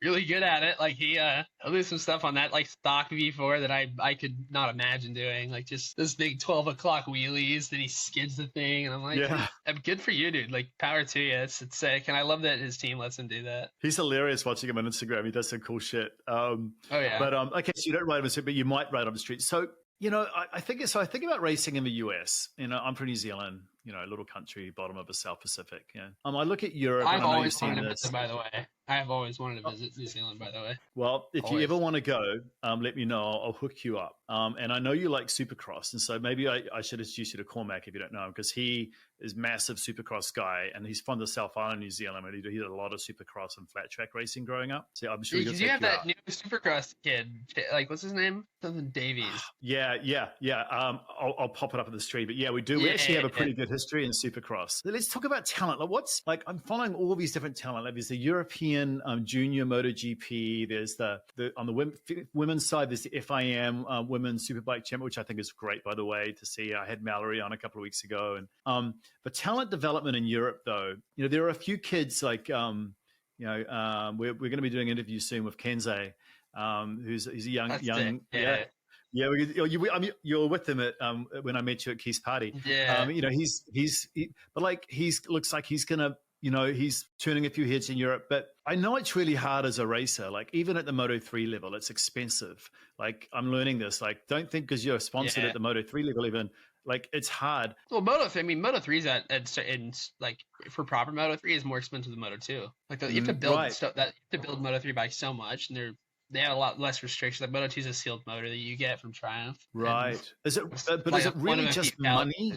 good at it. He'll do some stuff on that stock V4 that I could not imagine doing, just this big 12 o'clock wheelies. Then he skids the thing, and I'm like, I'm good for you, dude. Power to you. It's sick, and I love that his team lets him do that. He's hilarious watching him on Instagram. He does some cool shit. Oh yeah. But okay, so you don't ride on the street, but you might ride on the street. So. I think about racing in the US. I'm from New Zealand, a little country, bottom of the South Pacific. Yeah. I look at Europe. I've always wanted to visit, by the way. I have always wanted to visit New Zealand, by the way. Well, if you ever want to go, let me know. I'll hook you up. And I know you like Supercross, and so maybe I should introduce you to Cormac if you don't know him, because he is massive Supercross guy, and he's from the South Island, New Zealand, and he did a lot of Supercross and flat track racing growing up. So I'm sure you have that new Supercross kid, what's his name? Something Davies. Yeah. I'll pop it up on the street, but yeah, we do. We actually have a pretty good history in Supercross. Let's talk about talent. I'm following all these different talent. There's the European junior MotoGP. There's the on the women's side. There's the FIM women's Superbike Champion, which I think is great, by the way, to see. I had Mallory on a couple of weeks ago, and the talent development in Europe, though, there are a few kids we're going to be doing interviews soon with Kenze, he's a young. Yeah. Yeah, you're with him at when I met you at Keith's party. Yeah, he looks like he's gonna he's turning a few heads in Europe, but I know it's really hard as a racer. Like even at the Moto3 level, it's expensive. Like I'm learning this. Like don't think because you're sponsored at the Moto3 level, even like it's hard. Well, Moto3 is in like for proper Moto3 is more expensive than Moto2. Like you have to build stuff that you have to build Moto3 bikes so much, and they have a lot less restrictions. Like Moto2 is a sealed motor that you get from Triumph. Right. Is it? But is it really just money?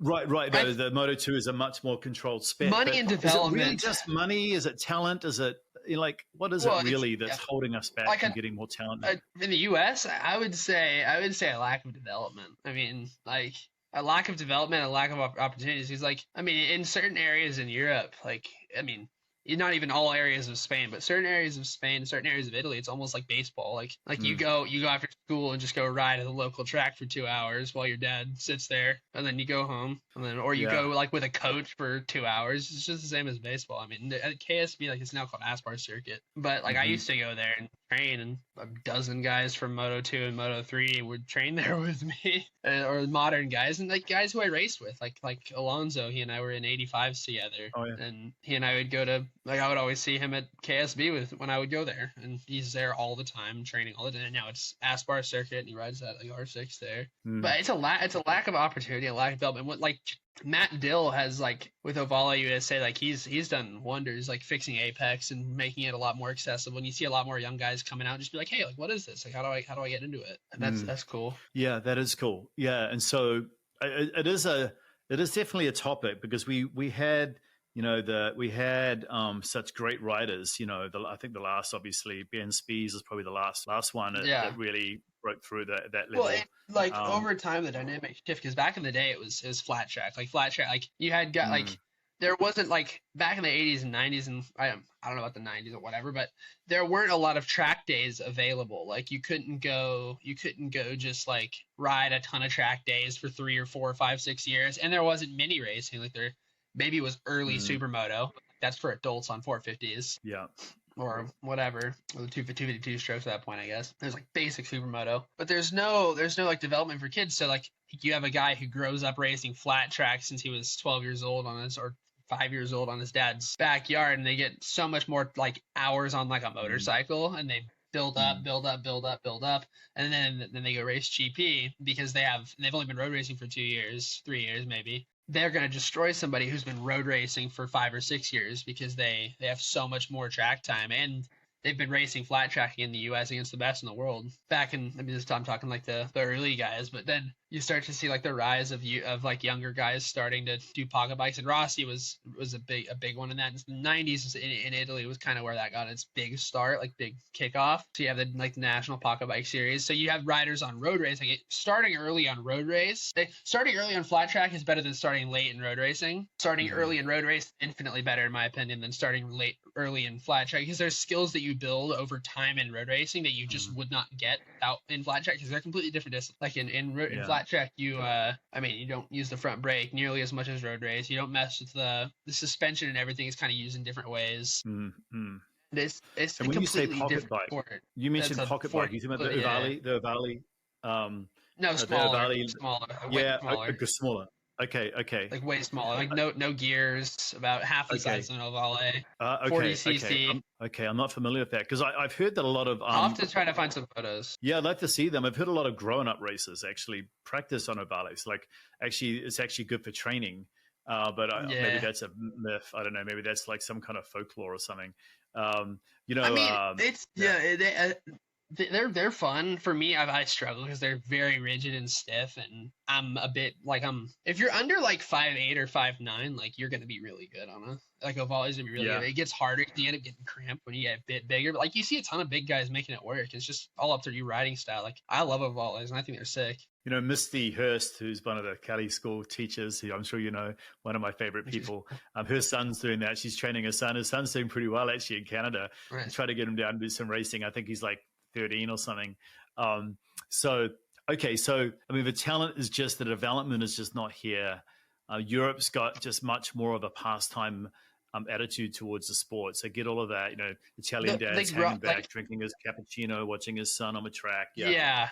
Right. No, the Moto2 is a much more controlled spec. Money and development. Is it really just money? Is it talent? Is it like what is it really that's holding us back from getting more talent? In the U.S., I would say a lack of development. I mean, like a lack of development, a lack of opportunities. Because, like, I mean, in certain areas in Europe, like, I mean, not even all areas of Spain, but certain areas of Spain, certain areas of Italy, it's almost like baseball. Like you go after school and just go ride at the local track for 2 hours while your dad sits there, and then you go home, and then or you go like with a coach for 2 hours. It's just the same as baseball. I mean, at KSB, like it's now called Aspar Circuit, but like I used to go there and train, and a dozen guys from Moto2 and Moto3 would train there with me, or modern guys, and like guys who I raced with, like Alonso. He and I were in 85s together, and he and I would go to. Like I would always see him at KSB when I would go there, and he's there all the time, training all the time. And now it's Aspar Circuit, and he rides that like R6 there. But it's a lack of opportunity, a lack of development. What like Matt Dill has like with Ovala USA, like he's done wonders, like fixing Apex and making it a lot more accessible. And you see a lot more young guys coming out, and just be like, hey, like what is this? Like how do I get into it? And that's cool. Yeah, that is cool. Yeah, and so it is definitely a topic because we had. We had such great riders. I think the last, obviously, Ben Spies is probably the last one that really broke through that level. Well, over time, the dynamic shift, because back in the day, it was flat track. Like you had got like there wasn't like back in the 80s and 90s, and I don't know about the 90s or whatever, but there weren't a lot of track days available. Like you couldn't go just like ride a ton of track days for 3 or 4 or 5, 6 years, and there wasn't mini racing like there. Maybe it was early Supermoto. That's for adults on 450s. Yeah. Or whatever. Or the 252 strokes at that point, I guess. There's like basic Supermoto. But there's no like development for kids. So like you have a guy who grows up racing flat track since he was 12 years old or 5 years old on his dad's backyard, and they get so much more like hours on like a motorcycle, and they build up, and then they go race GP because they've only been road racing for 2 years, 3 years maybe. They're going to destroy somebody who's been road racing for 5 or 6 years because they have so much more track time, and they've been racing flat tracking in the U.S. against the best in the world. I'm talking like the early guys, but then you start to see like the rise of like younger guys starting to do pocket bikes, and Rossi was a big one in that. In the 90s in Italy was kind of where that got its big start, like big kickoff. So you have the like national pocket bike series. So you have riders on road racing. Starting early on road race, starting early on flat track is better than starting late in road racing. Starting early in road race infinitely better in my opinion than starting early in flat track, because there's skills that you build over time in road racing that you just would not get out in flat track because they're completely different disciplines. Like in flat track, you you don't use the front brake nearly as much as road race. You don't mess with the suspension, and everything is kind of used in different ways. It's and when you say pocket bike, sport. you mentioned pocket bike. You talking about the Ovali? No, smaller. Smaller. Okay. Like way smaller. Like no gears, about half the size of an Ovale. 40cc. Okay, I'm not familiar with that because I've heard that a lot of. I'll have to try to find some photos. Yeah, I'd like to see them. I've heard a lot of grown-up racers actually practice on Ovales. Like, it's actually good for training. But maybe that's a myth. I don't know. Maybe that's like some kind of folklore or something. They're fun for me. I struggle because they're very rigid and stiff, and I'm a bit like if you're under like 5'8" or 5'9", like you're gonna be really good on a like Ovale's gonna be really good. It gets harder. You end up getting cramped when you get a bit bigger. But like you see a ton of big guys making it work. It's just all up to your riding style. Like I love Ovales and I think they're sick. Misty Hurst, who's one of the Cali school teachers, who I'm sure you know, one of my favorite people. Her son's doing that. She's training her son. His son's doing pretty well actually in Canada. Right. Try to get him down and do some racing. I think he's like 13 or something. So the talent is just, the development is just not here. Europe's got just much more of a pastime attitude towards the sport. So get all of that, Italian dad's hanging back, drinking his cappuccino, watching his son on the track. Yeah.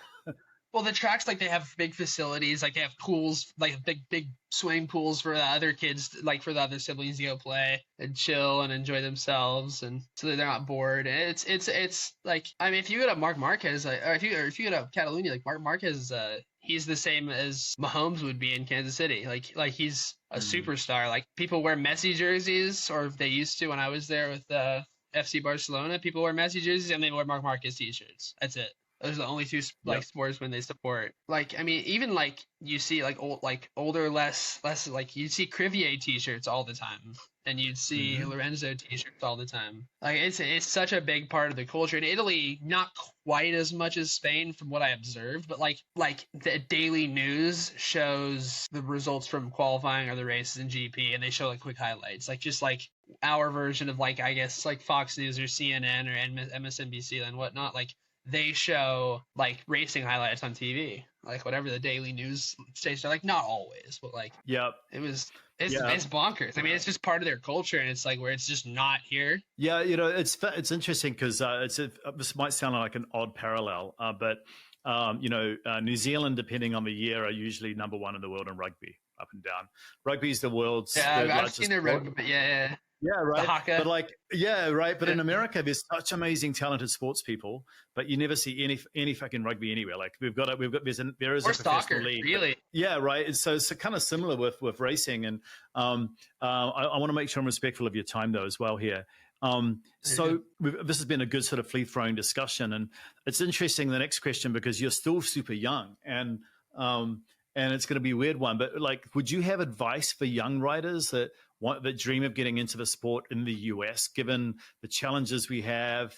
Well, the tracks, like, they have big facilities, like they have pools, like big swimming pools for the other kids, like for the other siblings to go play and chill and enjoy themselves, and so that they're not bored. And it's like, I mean, if you go to Mark Marquez, like, or if you go to Catalunya, like Mark Marquez, he's the same as Mahomes would be in Kansas City. Like he's a superstar. Like, people wear Messi jerseys, or they used to when I was there with FC Barcelona. People wear Messi jerseys and they wear Mark Marquez t-shirts. That's it. Those are the only two sportsmen they support. Like, I mean, even like you see like older, less like you see Crivier t-shirts all the time, and you'd see Lorenzo t-shirts all the time. Like, it's such a big part of the culture. In Italy, not quite as much as Spain from what I observed, but like the daily news shows the results from qualifying or the races in GP, and they show like quick highlights, like just like our version of, like, I guess like Fox News or CNN or MSNBC and whatnot. Like, they show like racing highlights on TV, like whatever the daily news station. Like, not always, but like, it's bonkers. I mean, it's just part of their culture, and it's like where it's just not here. Yeah, it's interesting because this might sound like an odd parallel, but New Zealand, depending on the year, are usually number one in the world in rugby, up and down. Rugby is the world's I've seen their rugby, but yeah. Yeah, right. Haka. But like, yeah, right. But in America, there's such amazing, talented sports people, but you never see any fucking rugby anywhere. Like, there is a professional league. Really? Yeah, right. So it's kind of similar with racing, and I want to make sure I'm respectful of your time though as well here. So this has been a good sort of free-flowing discussion, and it's interesting, the next question, because you're still super young, and it's going to be a weird one, but like, would you have advice for young riders that dream of getting into the sport in the US, given the challenges we have?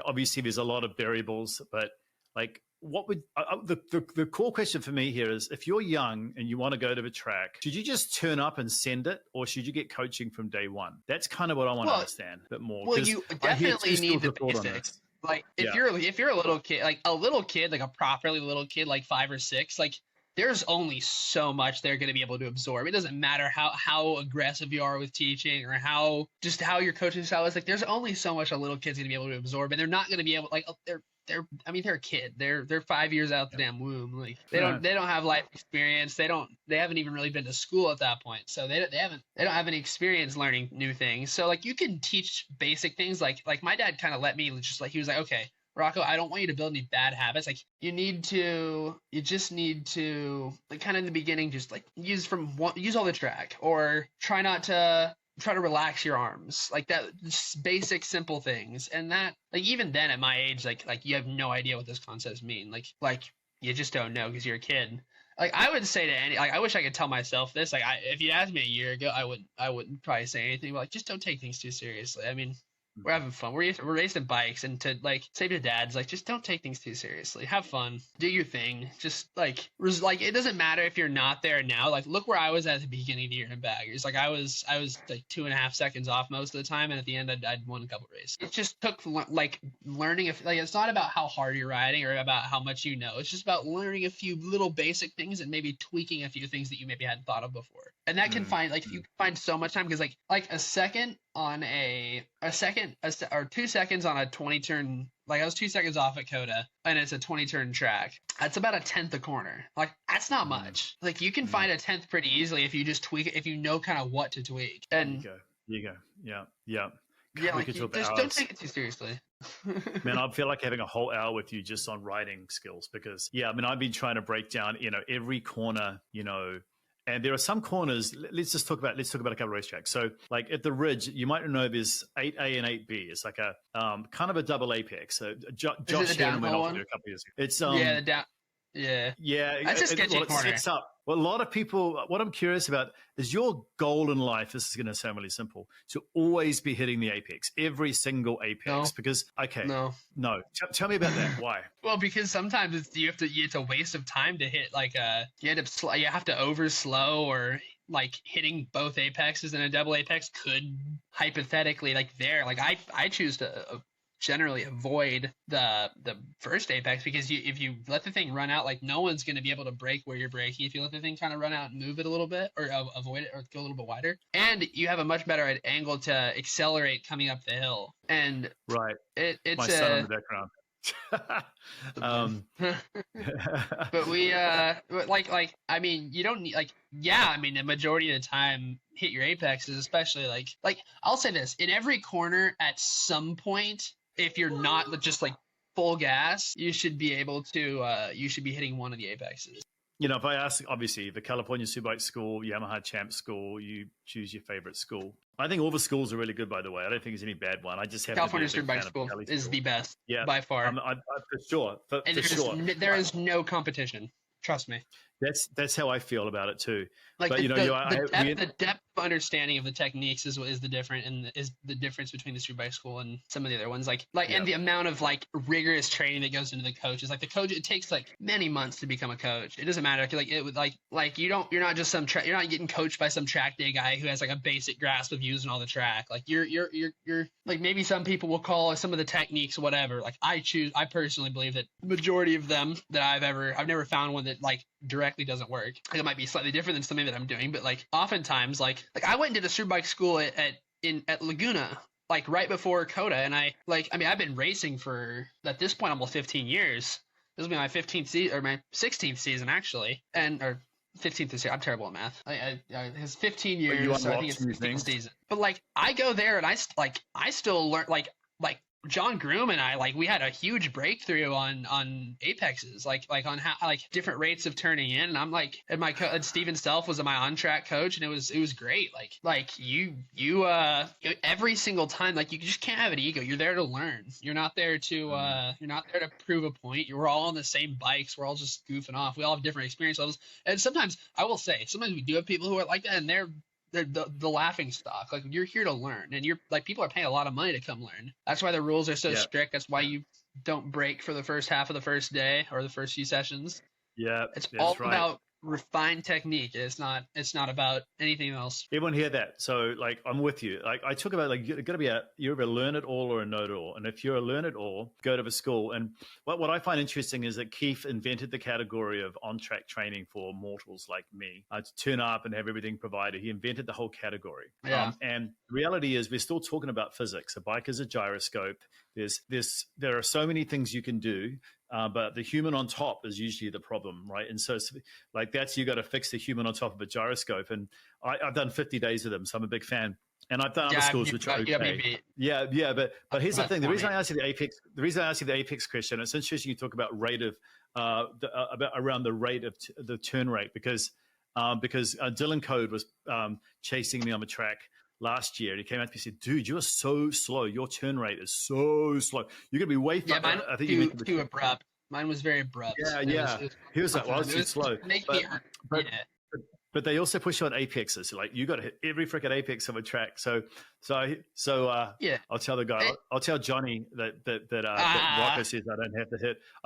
Obviously, there's a lot of variables, but like, what would the core question for me here is, if you're young and you want to go to the track, should you just turn up and send it, or should you get coaching from day one? That's kind of what I want to understand a bit more. Well, you definitely need the basics. Like, if you're a little kid, like a properly little kid, like 5 or 6, like, there's only so much they're going to be able to absorb. It doesn't matter how aggressive you are with teaching, or how your coaching style is. Like, there's only so much a little kid's going to be able to absorb, and they're not going to be able, like, they're a kid. They're 5 years out the damn womb. Like, they don't have life experience. They haven't even really been to school at that point. So they don't have any experience learning new things. So like, you can teach basic things. Like my dad kind of let me just, like, he was like, okay, Rocco, I don't want you to build any bad habits. Like, you just need to, like, kind of in the beginning, just like use all the track, or try to relax your arms, like that, just basic, simple things. And that, like, even then at my age, like you have no idea what those concepts mean. Like you just don't know because you're a kid. Like, I would say to I wish I could tell myself this. Like, if you asked me a year ago, I wouldn't probably say anything, but like, just don't take things too seriously. I mean, we're having fun. We're racing bikes, and to like say to dads, like, just don't take things too seriously. Have fun. Do your thing. Just like it doesn't matter if you're not there now. Like, look where I was at the beginning of the year in baggers. Like, I was like 2.5 seconds off most of the time, and at the end I'd won a couple races. It just took like learning. Like, it's not about how hard you're riding or about how much you know. It's just about learning a few little basic things and maybe tweaking a few things that you maybe hadn't thought of before. And that can find, like, if you find so much time, because like a second on or 2 seconds on a 20 turn, like, I was 2 seconds off at Coda, and it's a 20 turn track. That's about a tenth a corner. Like, that's not much. Like, you can find a tenth pretty easily if you just tweak it, if you know kind of what to tweak. And there you go. Yeah. Like, just don't take it too seriously. Man, I feel like having a whole hour with you just on riding skills, because I mean, I've been trying to break down, every corner, and there are some corners. Let's talk about a couple of racetracks. So, like, at the Ridge, you might know there's 8A and 8B. It's like a kind of a double apex. So Josh Shannon went off there a couple of years ago. It's the down. Yeah. That's a sketchy corner. It sets up. Well, a lot of people, what I'm curious about is your goal in life. This is going to sound really simple, to always be hitting the apex, every single apex. No. Because, no. Tell me about that. Why? Well, because sometimes it's a waste of time to hit, like, you have to over slow, or like hitting both apexes in a double apex could hypothetically, like, I choose to generally avoid the first apex, because if you let the thing run out, like, no one's going to be able to brake where you're braking if you let the thing kind of run out and move it a little bit, or avoid it, or go a little bit wider, and you have a much better angle to accelerate coming up the hill. And right, it's my son in the background. um, But we I mean, you don't need I mean, the majority of the time hit your apexes, especially like I'll say this, in every corner at some point, if you're not just like full gas, you should be able to you should be hitting one of the apexes. If I ask, obviously, the California Superbike School, Yamaha Champ School, you choose your favorite school. I think all the schools are really good, by the way. I don't think there's any bad one. I just have California to be a big fan Superbike School of is the best, by far. For sure. And there is no competition. Trust me. That's how I feel about it too. Like but the depth of understanding of the techniques is the difference between the Superbike School and some of the other ones. And the amount of rigorous training that goes into the coaches. Like the coach, it takes many months to become a coach. It doesn't matter. You're not just you're not getting coached by some track day guy who has a basic grasp of using all the track. You're maybe some people will call some of the techniques whatever. I personally believe that the majority of them that I've never found one that directly doesn't work. It might be slightly different than something that I'm doing, but oftentimes I went and did a Superbike school at Laguna right before Coda, and I've been racing for at this point almost 15 years. This will be my 15th season or my 16th season actually, or 15th this year. I'm terrible at math. It's 15 years, so I think it's 15th season. But I go there and I still learn John Groom and I we had a huge breakthrough on apexes, on how different rates of turning in, and I'm and Steven Self was my on track coach, and it was great. You every single time you just can't have an ego. You're there to learn. You're not there to prove a point. We're all on the same bikes. We're all just goofing off. We all have different experience levels, and sometimes we do have people who are like that, and they're the laughing stock. You're here to learn, and you're people are paying a lot of money to come learn. That's why the rules are so strict. That's why you don't break for the first half of the first day or the first few sessions. Yeah, it's all about refined technique. It's not about anything else. Everyone hear that? So I'm with you. I talk about you're going to be you're either a learn it all or a know it all. And if you're a learn it all, go to the school. And what I find interesting is that Keith invented the category of on track training for mortals like me to turn up and have everything provided. He invented the whole category. Yeah. And the reality is we're still talking about physics. A bike is a gyroscope. There are so many things you can do. But the human on top is usually the problem, right? And so you got to fix the human on top of a gyroscope. And I've done 50 days of them, so I'm a big fan. And I've done other schools which are okay. Yeah. But here's the thing: the reason I asked you the apex question, it's interesting you talk about around the rate of the turn rate because Dylan Code was chasing me on the track last year, and he came out to me and said, "Dude, you're so slow. Your turn rate is so slow. You're going to be way faster." Yeah, I think too abrupt. Mine was very abrupt. Yeah. He was like, "Well, I was too slow." But they also push you on apexes. You got to hit every freaking apex of a track. So I'll tell the guy. I'll tell Johnny that Rocco says I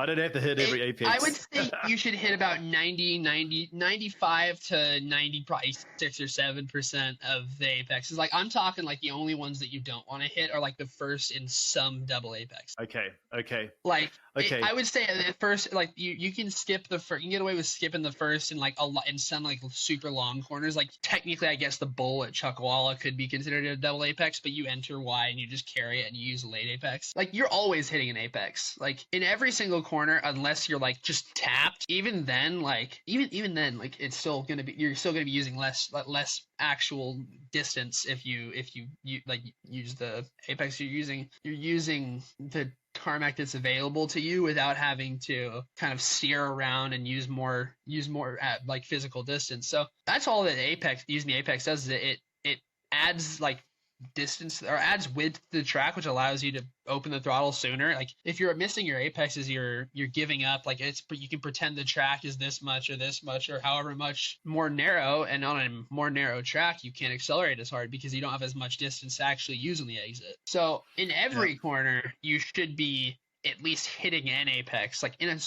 don't have to hit every apex. I would say you should hit about 95 to 90, probably 6 or 7% of the apexes. I'm talking the only ones that you don't want to hit are the first in some double apex. Okay. I would say at first, you can skip the first. You can get away with skipping the first in in some super long corners. Technically, I guess the bull at Chuckwalla could be considered a double apex, but you enter wide and you just carry it and you use a late apex. You're always hitting an apex. In every single corner, unless you're just tapped. Even then, it's still gonna be you're still gonna be using less actual distance if you use the apex you're using the tarmac that's available to you without having to kind of steer around and use more at physical distance. So that's all that using the apex does, is it adds distance or adds width to the track, which allows you to open the throttle sooner. If you're missing your apexes, you're giving up. You can pretend the track is this much or however much more narrow, and on a more narrow track you can't accelerate as hard because you don't have as much distance to actually use on the exit. So in every corner you should be at least hitting an apex. In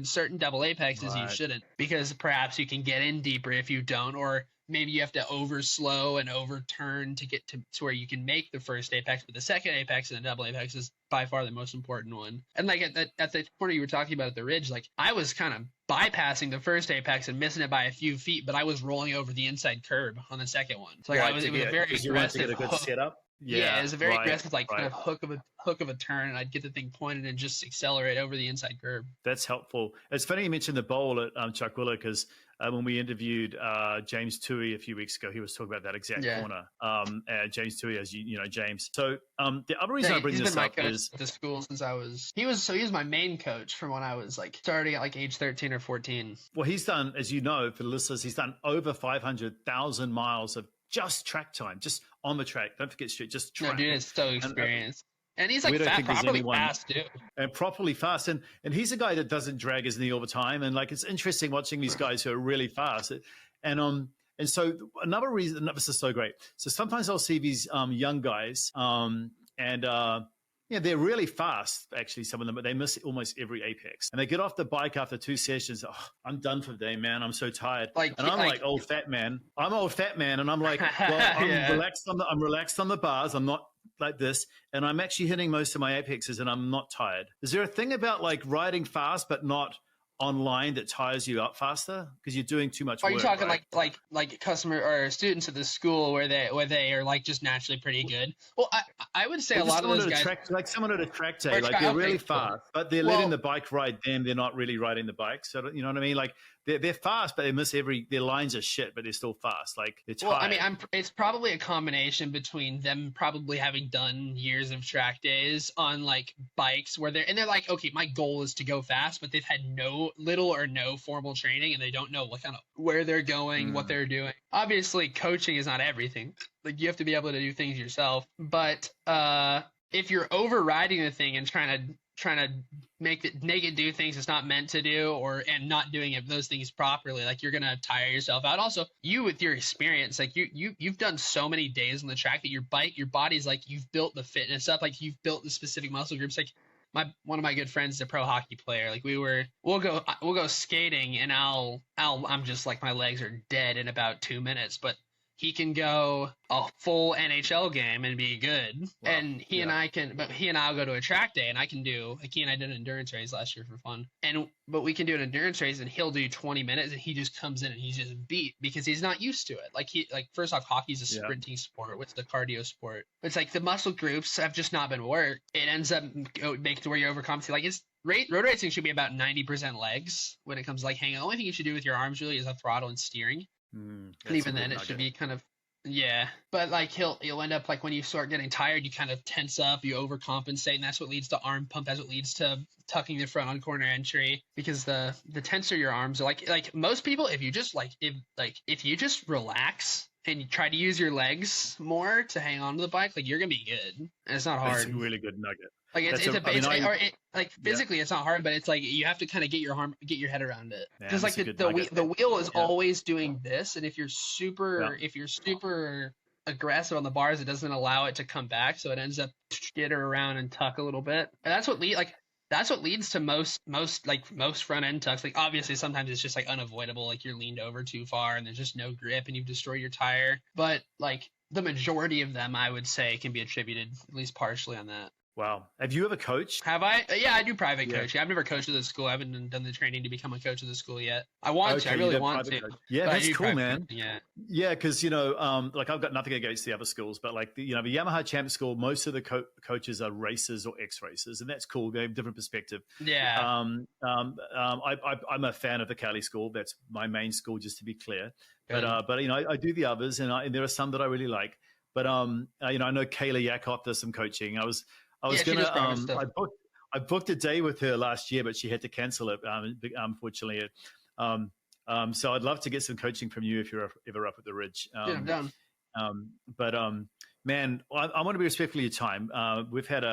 certain double apexes you shouldn't, because perhaps you can get in deeper if you don't, or maybe you have to overslow and overturn to get to where you can make the first apex, but the second apex and the double apex is by far the most important one. And at the corner you were talking about at the ridge, I was kind of bypassing the first apex and missing it by a few feet, but I was rolling over the inside curb on the second one. So it was a very aggressive a good setup. Yeah, it was a very right, aggressive, like kind right. of hook of a turn, and I'd get the thing pointed and just accelerate over the inside curb. That's helpful. It's funny you mentioned the bowl at Chuckwilla because when we interviewed James Tui a few weeks ago, he was talking about that exact Yeah. corner. James Tui, as you know, James. So the other reason Yeah, I bring he's this been my up coach is, at the school since he was my main coach from when I was like starting at like age 13 or 14. well, he's done, as you know, for the listeners, he's done over 500,000 miles of just track time, just on the track. Don't forget street, just No, track. dude, it's so And experienced. And he's we like don't think there's properly anyone fast too. and properly fast. And he's a guy that doesn't drag his knee all the time. And like, it's interesting watching these guys who are really fast. And so another reason, this is so great. So sometimes I'll see these young guys yeah, they're really fast, actually, some of them, but they miss almost every apex. And they get off the bike after 2 sessions. Oh, I'm done for the day, man. I'm so tired. And I'm like old fat man. I'm old fat man. And I'm like, well, I'm relaxed on the bars. I'm not like this. And I'm actually hitting most of my apexes and I'm not tired. Is there a thing about like riding fast, but not online that tires you up faster because you're doing too much work? Are you talking right? like customer or students at the school where they are like just naturally pretty good? Well, I would say a lot of those guys, like someone at a track day, like they're really fast, but they're letting the bike ride them. They're not really riding the bike. So you know what I mean? Like they're fast, but they miss their lines are shit, but they're still fast. Like it's well, I mean, it's probably a combination between them probably having done years of track days on like bikes where they're like, okay, my goal is to go fast, but they've had little or no formal training and they don't know what kind of where they're going, what they're doing. Obviously, coaching is not everything. Like you have to be able to do things yourself. But if you're overriding the thing and trying to make it do things it's not meant to do and not doing those things properly, like you're gonna tire yourself out. Also, you with your experience, like you've done so many days on the track that your body's like you've built the fitness up, like you've built the specific muscle groups. Like one of my good friends is a pro hockey player. Like we'll go skating and I'm just like my legs are dead in about 2 minutes, but he can go a full NHL game and be good. Wow. And he and I'll go to a track day and he and I did an endurance race last year for fun. But we can do an endurance race and he'll do 20 minutes and he just comes in and he's just beat because he's not used to it. Like first off, hockey's a sprinting sport. What's the cardio sport? It's like the muscle groups have just not been worked. It ends up making to where you overcompensate. Like road racing should be about 90% legs when it comes to like hanging. The only thing you should do with your arms really is a throttle and steering. And even then it should be kind of but like you'll end up like when you start getting tired you kind of tense up, you overcompensate, and that's what leads to arm pump, that's what leads to tucking the front on corner entry, because the tenser your arms are like most people, if you just relax and you try to use your legs more to hang on to the bike, like you're gonna be good. And it's not hard. That's a really good nugget. Like physically it's not hard, but it's like you have to kind of get your head around it. Because like the wheel is always doing this, and if you're super aggressive on the bars, it doesn't allow it to come back, so it ends up skitter around and tuck a little bit. And that's what leads to most front end tucks. Like obviously sometimes it's just like unavoidable, like you're leaned over too far and there's just no grip and you've destroyed your tire. But like the majority of them, I would say, can be attributed at least partially on that. Wow. Have you ever coached? Have I? Yeah, I do private coaching. I've never coached at the school. I haven't done the training to become a coach at the school yet. I want to. I really want to. Yeah, that's cool, man. Yeah. Yeah, because, like I've got nothing against the other schools, but like, the Yamaha Champ School, most of the coaches are racers or ex-racers, and that's cool. They have a different perspective. Yeah. I'm a fan of the Cali school. That's my main school, just to be clear. But I do the others, and there are some that I really like. But, I know Kayla Yakov does some coaching. I booked a day with her last year, but she had to cancel it, unfortunately. So I'd love to get some coaching from you if you're ever up at the Ridge. I'm down. Man, I want to be respectful of your time. We've had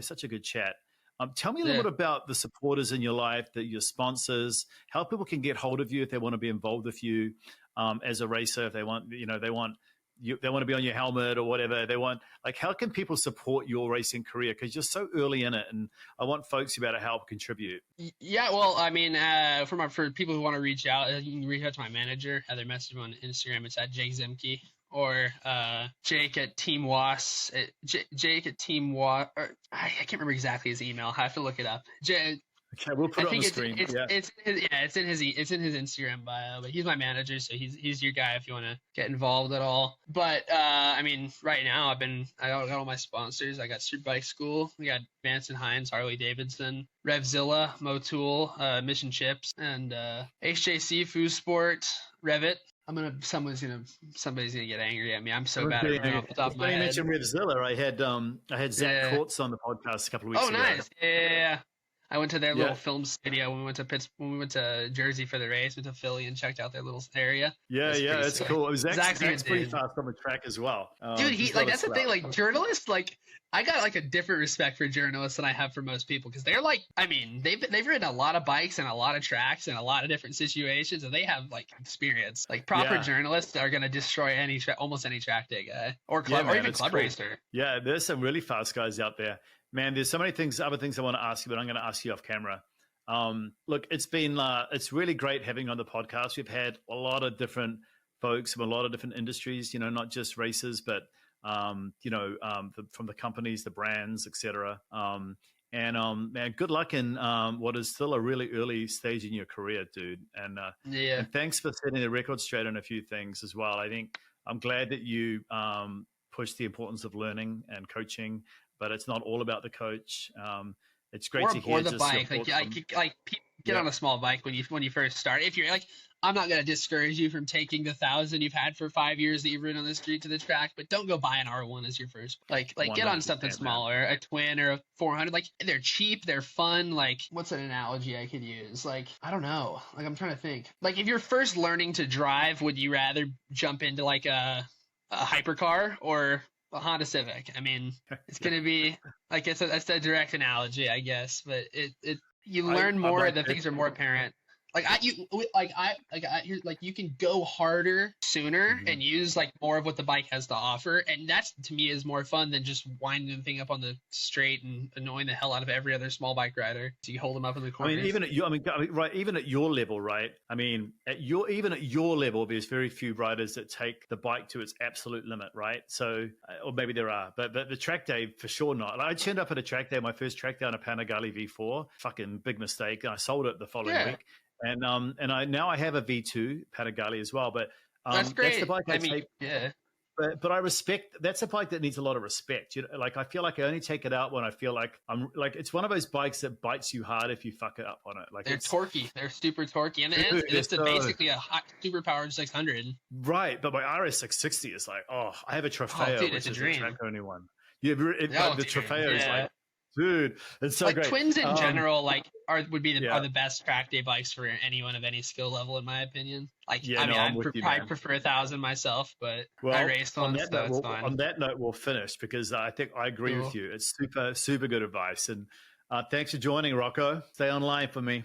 such a good chat. Tell me a little bit about the supporters in your life, your sponsors, how people can get hold of you if they want to be involved with you as a racer, if they want to be on your helmet or whatever they want. Like, how can people support your racing career? Because you're so early in it, and I want folks to be able to help contribute. Yeah, well, I mean, for people who want to reach out, you can reach out to my manager. Either message him on Instagram. It's at Jake Zemke, or Jake at Team Was. Jake at Team Was. I can't remember exactly his email. I have to look it up. Okay, we'll put I it on the think screen. Yeah. it's in his Instagram bio. But he's my manager, so he's your guy if you want to get involved at all. But I mean, right now I got all my sponsors. I got Street Bike School. We got Vance and Hines, Harley Davidson, Revzilla, Motul, Mission Chips, and HJC Food Sport, Revit. Somebody's gonna get angry at me. I'm so bad at remembering off the top of my When you head. mentioned Revzilla, I had Zach Courts on the podcast a couple of weeks ago. Oh, nice. Yeah. I went to their little film studio when we went to Jersey for the race. Went to Philly and checked out their little area. That's cool. Zach's pretty fast on the track as well. Dude, that's the thing. Like journalists, like I got like a different respect for journalists than I have for most people because they're like, I mean, they've ridden a lot of bikes and a lot of tracks and a lot of different situations, and they have like experience. Like proper journalists are gonna destroy almost any track day guy or even club racer. Yeah, there's some really fast guys out there. Man, there's so many other things I want to ask you, but I'm going to ask you off camera. Look, it's really great having you on the podcast. We've had a lot of different folks from a lot of different industries, not just racers, but, from the companies, the brands, etc. Man, good luck in what is still a really early stage in your career, dude. And thanks for setting the record straight on a few things as well. I think I'm glad that you push the importance of learning and coaching, but it's not all about the coach. It's great to hear. Or the bike, get on a small bike when you first start. If you're like, I'm not going to discourage you from taking the 1,000 you've had for 5 years that you've ridden on the street to the track, but don't go buy an R1 as your first. Like get on something smaller, a twin or a 400. Like they're cheap, they're fun. Like what's an analogy I could use? Like I don't know. Like I'm trying to think. Like if you're first learning to drive, would you rather jump into like a hypercar or a Honda Civic? I mean, it's going to be like that's a direct analogy, I guess, but you learn more. The things are more apparent. You can go harder sooner and use like more of what the bike has to offer, and that's to me is more fun than just winding the thing up on the straight and annoying the hell out of every other small bike rider. So you hold them up in the corner. I mean, even at your level, right? I mean, even at your level, there's very few riders that take the bike to its absolute limit, right? So, or maybe there are, but the track day for sure not. I turned up at a track day, my first track day on a Panigale V4, fucking big mistake, and I sold it the following week. And I have a V2 Panigale as well, but that's great. That's the bike I take. Yeah. But I respect, that's a bike that needs a lot of respect. Like I feel like I only take it out when I feel like it's one of those bikes that bites you hard if you fuck it up on it. Like they're torquey. They're super torquey. And it's basically a hot, super powered 600. Right. But my RS 660 is like, I have a Trofeo, which is a track only one. Yeah, the Trofeo is like, dude, it's so great. Twins in general, are the best track day bikes for anyone of any skill level, in my opinion. I prefer 1,000 myself, but I race one, so it's fine. On that note, we'll finish because I think I agree with you. It's super, super good advice. And thanks for joining, Rocco. Stay online for me.